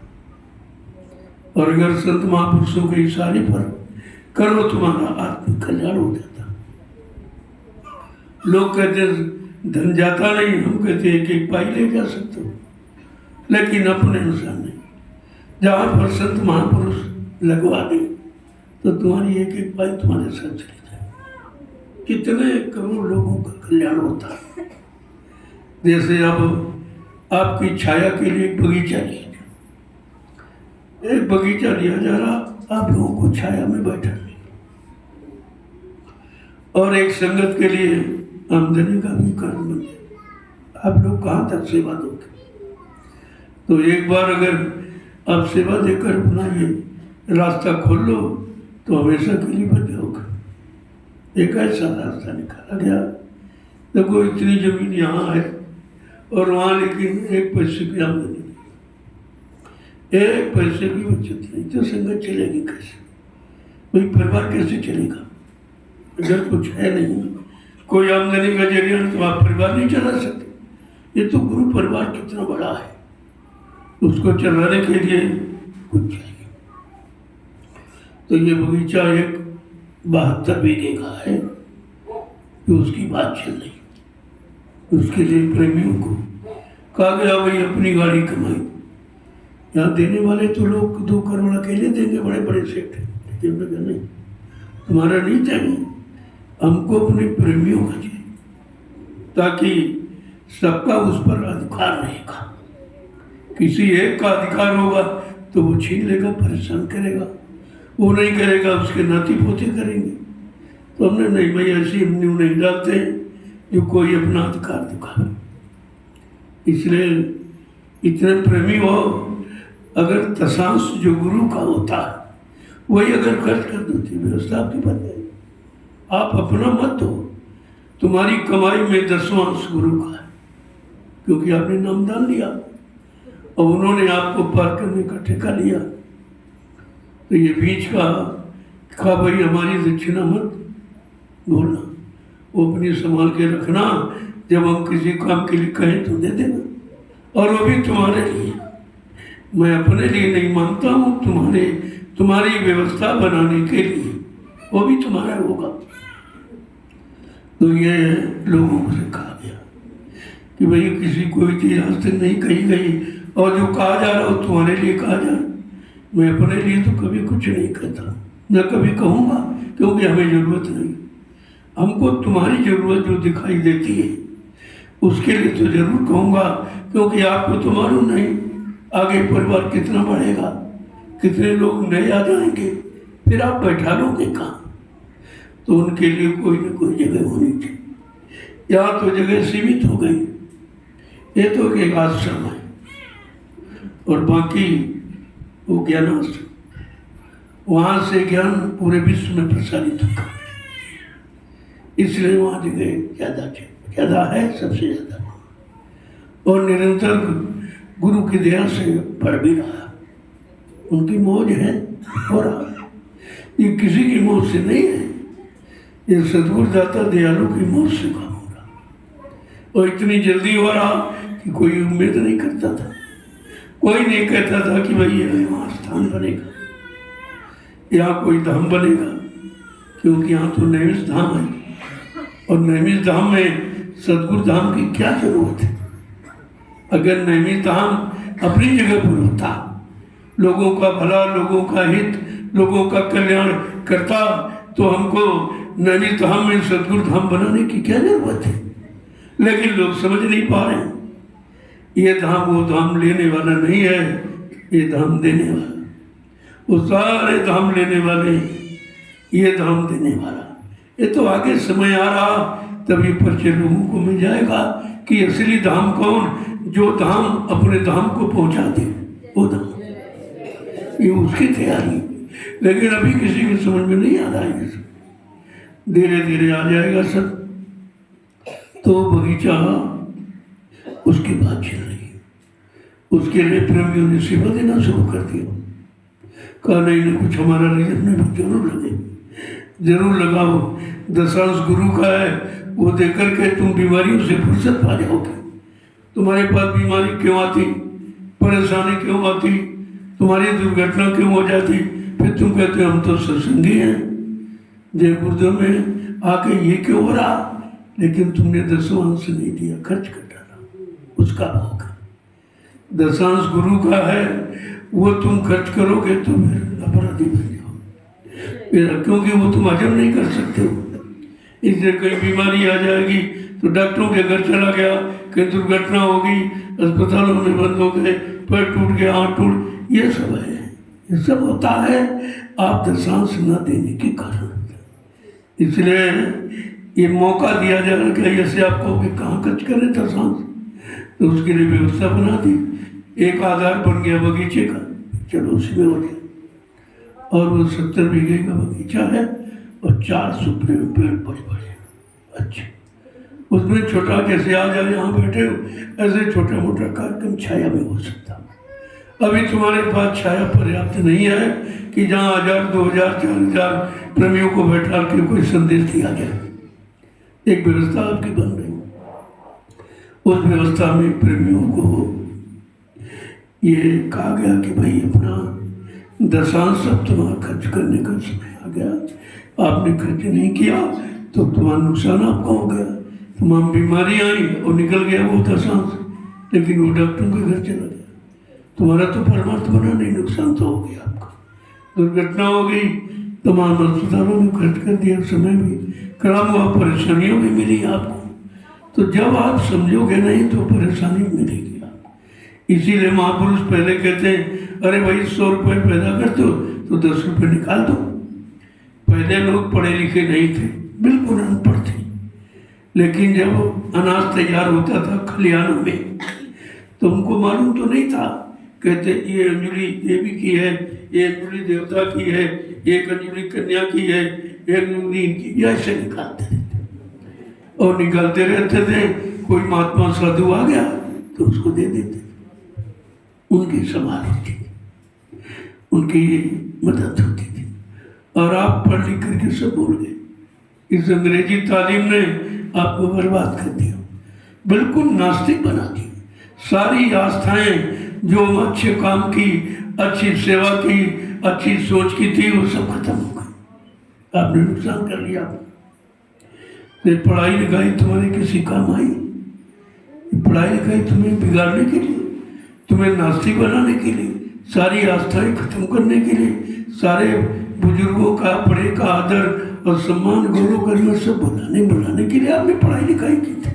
और अगर संत महापुरुषों के इशारे पर करो तुम्हारा आत्मिक कल्याण हो जाता। लोग कहते धन जाता नहीं, हम कहते एक एक पाई ले जा सकते हो, लेकिन अपने अनुसार नहीं। जहाँ पर संत महापुरुष लगवा दे तो तुम्हारी एक एक पाई तुम्हारे साथ चली जाए। कितने करोड़ लोगों का कल्याण होता है। जैसे अब आपकी छाया के लिए एक बगीचा लिया, एक बगीचा लिया जा रहा, आप लोगों को छाया में बैठा नहीं, और एक संगत के लिए आमदनी का भी कारण बन जाए। आप लोग कहाँ तक सेवा दोगे? तो एक बार अगर आप सेवा देकर अपना ये रास्ता खोल लो तो हमेशा के लिए बच जाओगे। एक ऐसा रास्ता निकाला गया। देखो इतनी जमीन यहाँ है और वहाँ लेकिन एक पैसे की आमदनी नहीं, एक पैसे की बचत नहीं, तो संगत चलेगी कैसे? भाई परिवार कैसे चलेगा? अगर कुछ है नहीं, कोई आमदनी का जरिया नहीं, तो आप परिवार नहीं चला सकते। ये तो गुरु परिवार कितना बड़ा है, उसको चलाने के लिए कुछ चाहिए। तो ये बगीचा एक 72 बीघे का है कि उसकी बात चल रही। उसके लिए प्रेमियों को कहा गया भाई अपनी गाड़ी कमाई। यहाँ देने वाले तो लोग 2 करोड़ अकेले देंगे, बड़े बड़े सेठ, लेकिन मैं नहीं, तुम्हारा नहीं चाहिए, हमको अपने प्रेमियों का चाहिए, ताकि सबका उस पर अधिकार रहेगा। किसी एक का अधिकार होगा तो वो छीन लेगा, परेशान करेगा, वो नहीं करेगा उसके नाती पोते करेंगे। तो हमने नहीं भाई ऐसी न्यू नहीं डालते जो कोई अपना अधिकार दिखावे। इसलिए इतने प्रेमी हो, अगर दशांश जो गुरु का होता है वही अगर खर्च कर देती, व्यवस्था आपकी बन जाएगी। आप अपना मत हो, तुम्हारी कमाई में 10वां गुरु का है, क्योंकि आपने नामदान लिया और उन्होंने आपको पार करने का ठेका लिया। तो ये बीच का भाई हमारी दक्षिणा मत बोलना, वो अपनी संभाल के रखना, जब हम किसी काम के लिए कहें तो दे देना, और वो भी तुम्हारे लिए। मैं अपने लिए नहीं मांगता हूँ, तुम्हारी व्यवस्था बनाने के लिए, वो भी तुम्हारा होगा। तो ये लोगों से कहा गया कि भाई किसी कोई चीज़ आज तक नहीं कही गई, और जो कहा जा रहा हो तुम्हारे लिए कहा जा रहा। मैं अपने लिए तो कभी कुछ नहीं कहता, न कभी कहूँगा, क्योंकि हमें ज़रूरत नहीं। हमको तुम्हारी ज़रूरत जो दिखाई देती है उसके लिए तो ज़रूर कहूँगा, क्योंकि आपको तो मालूम नहीं आगे परिवार कितना बढ़ेगा, कितने लोग नए आ जाएंगे, फिर आप बैठा लोगे कहाँ? तो उनके लिए कोई न कोई जगह होनी चाहिए। यहाँ तो जगह सीमित हो गई, ये तो एक आश्रम है, और बाकी वो ज्ञानाश्रम, वहाँ से ज्ञान पूरे विश्व में प्रसारित होगा, इसलिए वहाँ जगह ज़्यादा है, सबसे ज़्यादा, और निरंतर गुरु की दया से बढ़ भी रहा। उनकी मौज है हो रहा, ये किसी की मौज से नहीं है, ये सद्गुरु दाता दयालु की मौज से काम हो रहा, और इतनी जल्दी हो रहा कि कोई उम्मीद नहीं करता था। कोई नहीं कहता था कि भाई ये वहाँ स्थान बनेगा, यहाँ कोई धाम बनेगा, क्योंकि यहाँ तो नैमिष धाम है, और नैमिष धाम में सद्गुरु धाम की क्या जरूरत है? अगर नैमिष धाम अपनी जगह पर होता, लोगों का भला, लोगों का हित, लोगों का कल्याण करता, तो हमको नैमिष धाम में सद्गुरु धाम बनाने की क्या जरूरत है? लेकिन लोग समझ नहीं पा रहे हैं। ये धाम वो धाम लेने वाला नहीं है, ये धाम देने वाला, वो सारे धाम लेने वाले, ये धाम देने वाला। ये तो आगे समय आ रहा, तभी परिचय लोगों को मिल जाएगा कि असली धाम कौन, जो धाम अपने धाम को पहुंचा दे, वो धाम, ये उसकी तैयारी। लेकिन अभी किसी की समझ में नहीं आ रहा है, धीरे धीरे आ जाएगा सब। तो बगीचा उसकी बात चल रही है, उसके लिए प्रेमियों ने सेवा देना शुरू कर दिया। कहा नहीं ना कुछ हमारा रिजल्ट में जरूर लगे, जरूर लगाओ, दशांश गुरु का है, वो दे करके तुम बीमारियों से फुर्सत पा जाओगे। तुम्हारे पास बीमारी क्यों आती, परेशानी क्यों आती, तुम्हारी दुर्घटना क्यों हो जाती, फिर तुम कहते हम तो सत्संगी हैं, जय गुरुदेव में आके ये क्यों हो रहा? लेकिन तुमने दशांश नहीं दिया, खर्च कर डाला, उसका भोग। दशांश गुरु का है, वो तुम खर्च करोगे तो फिर अपराधी बन जाओ, क्योंकि वो तुम हजम नहीं कर सकते हो। इसलिए कई बीमारी आ जाएगी तो डॉक्टरों के घर चला गया, कहीं दुर्घटना होगी, अस्पतालों में बंद हो गए, पैर टूट गया, हाथ टूट, ये सब है, ये सब होता है आप दशांश न देने के कारण। इसलिए ये मौका दिया जा रहा है, ऐसे आपको कि कहाँ खर्च करें दशांश, तो उसके लिए व्यवस्था बना दी। एक आधार बन गया बगीचे का, चलो उसी में हो गया, और वो 70 बीघे का बगीचा है, और 4 सुपने में पेड़ बड़े बड़े। अच्छा, उसमें छोटा कैसे आ जाए, यहाँ बैठे हो ऐसे छोटा मोटा कार्यक्रम छाया में हो सकता। अभी तुम्हारे पास छाया पर्याप्त नहीं है कि जहाँ 1000, 2000, 4000 प्रेमियों को बैठा के कोई संदेश दिया जाए। एक व्यवस्था आपकी बन रही, उस व्यवस्था में प्रेमियों को ये कहा गया कि भाई अपना दशांश अब तुम्हारा खर्च करने का समय आ गया। आपने खर्च नहीं किया तो तुम्हारा नुकसान आपका हो गया, तमाम बीमारी आई और निकल गया वो दशांश, लेकिन वो डॉक्टर के घर चला गया। तुम्हारा तो परमार्थ बना नहीं, नुकसान तो हो गया आपका। दुर्घटना हो गई, तमाम अस्पतालों में खर्च कर दिया, समय भी खराब हुआ, परेशानियों भी मिली आपको। तो जब आप समझोगे नहीं तो परेशानी मिलेगी आपको। इसीलिए महापुरुष पहले कहते हैं अरे भाई 100 रुपये पैदा कर दो तो 10 रुपये निकाल दो। पहले लोग पढ़े लिखे नहीं थे, बिल्कुल अनपढ़ थे, लेकिन जब अनाज तैयार होता था खलिहानों में तो उनको मालूम तो नहीं था। कहते ये अंजलि देवी की है, ये अंजलि देवता की है, एक अंजलि कन्या की है, एक अंजलि इनकी, ऐसे निकालते रहते और निकालते रहते थे। कोई महात्मा साधु आ गया तो उसको दे देते, उनकी संभाल होती थी, उनकी मदद होती थी। और आप पढ़ लिख करके सब भूल गए। इस अंग्रेजी तालीम ने आपको बर्बाद कर दिया, बिल्कुल नास्तिक बना दिया। सारी आस्थाएं जो अच्छे काम की, अच्छी सेवा की, अच्छी सोच की थी, वो सब खत्म हो गई। आपने नुकसान कर लिया। फिर पढ़ाई लिखाई तुम्हारे किसी काम आई? पढ़ाई लिखाई तुम्हें बिगाड़ने के लिए, तुम्हें नास्तिक बनाने के लिए, सारी आस्थाएं खत्म करने के लिए, सारे बुजुर्गों का बड़े का आदर और सम्मान गौरव करना सब बुलाने के लिए आपने पढ़ाई लिखाई की थी।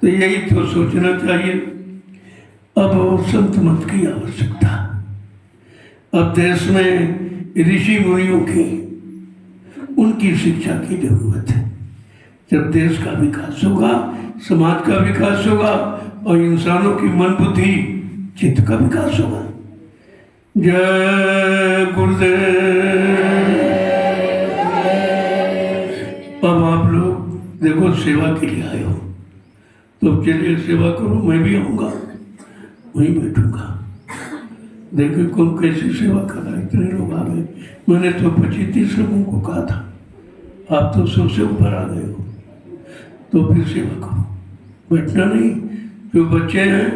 तो यही तो सोचना चाहिए। अब संत मत की आवश्यकता, अब देश में ऋषि मुनियों की, उनकी शिक्षा की जरूरत है। जब देश का विकास होगा, समाज का विकास होगा और इंसानों की मन बुद्धि चित्त का विकास होगा। जय गुरुदेव। अब आप लोग देखो सेवा के लिए आए हो तो चलिए सेवा करो, मैं भी आऊँगा, वहीं बैठूंगा। देखो कौन कैसी सेवा कर रहा है। इतने लोग आ गए, मैंने तो 25-30 लोगों को कहा था, आप तो 100 से ऊपर आ गए हो। तो फिर सेवा करो, बैठना नहीं। जो बच्चे हैं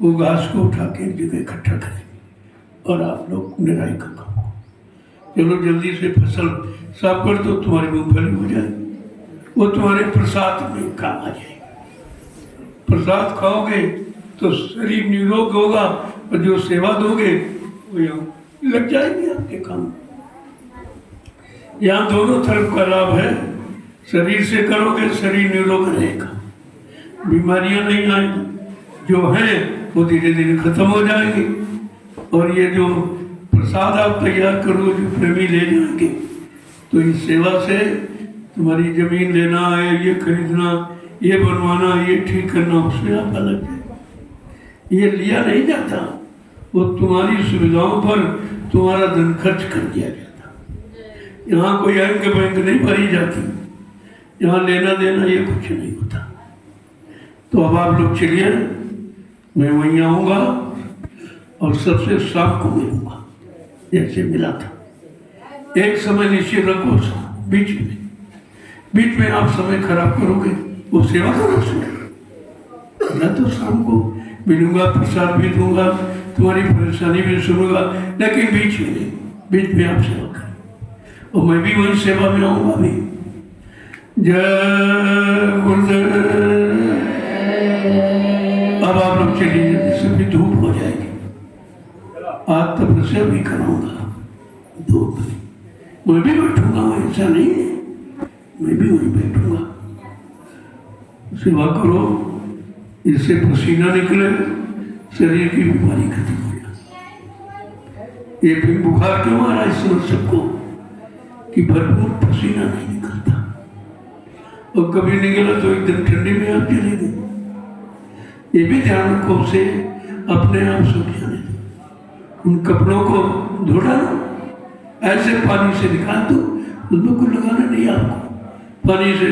वो घास को उठा के एक जगह इकट्ठा करें और आप लोग निराई का काम करो। चलो जल्दी से फसल साफ कर दो, तुम्हारी मूंगफली हो जाए, वो तुम्हारे प्रसाद में काम आ जाएगा। प्रसाद खाओगे तो शरीर निरोग होगा और जो सेवा दोगे वो यहाँ लग जाएगी आपके काम। यहाँ दोनों तरफ का लाभ है। शरीर से करोगे शरीर निरोग रहेगा, बीमारियां नहीं आएंगी, जो हैं वो धीरे धीरे खत्म हो जाएंगी। और ये जो प्रसाद आप तैयार करो, जो प्रेमी ले जाएंगे, तो इस सेवा से तुम्हारी जमीन लेना है, ये खरीदना, ये बनवाना, ये ठीक करना, उसमें आप अलग है। ये लिया नहीं जाता, वो तुम्हारी सुविधाओं पर तुम्हारा धन खर्च कर दिया जाता। यहाँ कोई बैंक नहीं भरी जाती, यहाँ लेना देना ये कुछ नहीं होता। तो अब आप लोग चलिए, मैं वहीं आऊँगा और सबसे शाम को मिलूँगा जैसे मिला था। एक समय निश्चित रखो, बीच में आप समय खराब करोगे, वो सेवा करो। मैं तो शाम को मिलूंगा, प्रसाद भी दूंगा, तुम्हारी परेशानी भी सुनूंगा, लेकिन बीच में नहीं, बीच में आप सेवा करें और मैं भी वही सेवा में आऊँगा भी। जय गुरुदेव। अब आप लोग चलिए, जैसे भी धूप हो जाएगी, आज तपस्या भी कराऊंगा धूप में, मैं भी बैठूंगा, ऐसा नहीं है, मैं भी वहीं बैठूंगा। सेवा करो, इससे पसीना निकले, शरीर की बीमारी खत्म हो जाए। ये फिर बुखार क्यों आ रहा है इस समय सबको कि भरपूर पसीना नहीं निकलता, और कभी निकला तो एक दिन ठंडी में आप चले गए। ये भी ध्यान रखो, उसे अपने आप सूख जाने दो, उन कपड़ों को धो डालो, ऐसे पानी से निकाल दो, उसमें कुछ लगाना नहीं आपको, पानी से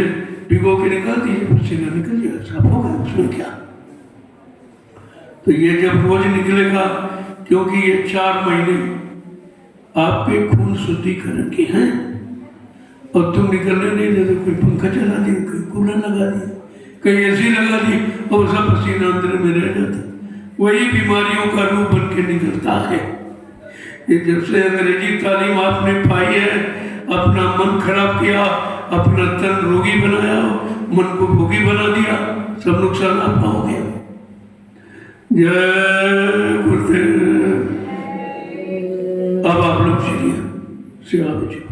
भिगो के निकाल दीजिए, पसीना निकल जाएगा, साफ होगा, उसमें क्या। तो ये जब रोज निकलेगा, क्योंकि ये 4 महीने आपके खून शुद्धिकरण के हैं, और तुम निकलने नहीं देते, कोई पंखा चला दिए, कोई कूलर लगा दिए, कहीं एसी लगा दी, और सब पसीना अंदर में रह जाता, वही बीमारियों का रूप बन के निकलता है। ये जब से अंग्रेजी तालीम आपने पाई है, अपना मन खराब किया, अपना तन रोगी बनाया, मन को भोगी बना दिया, सब नुकसान आपका हो गया। जय गुरुदेव। अब आप लोग चलिए सेवा में।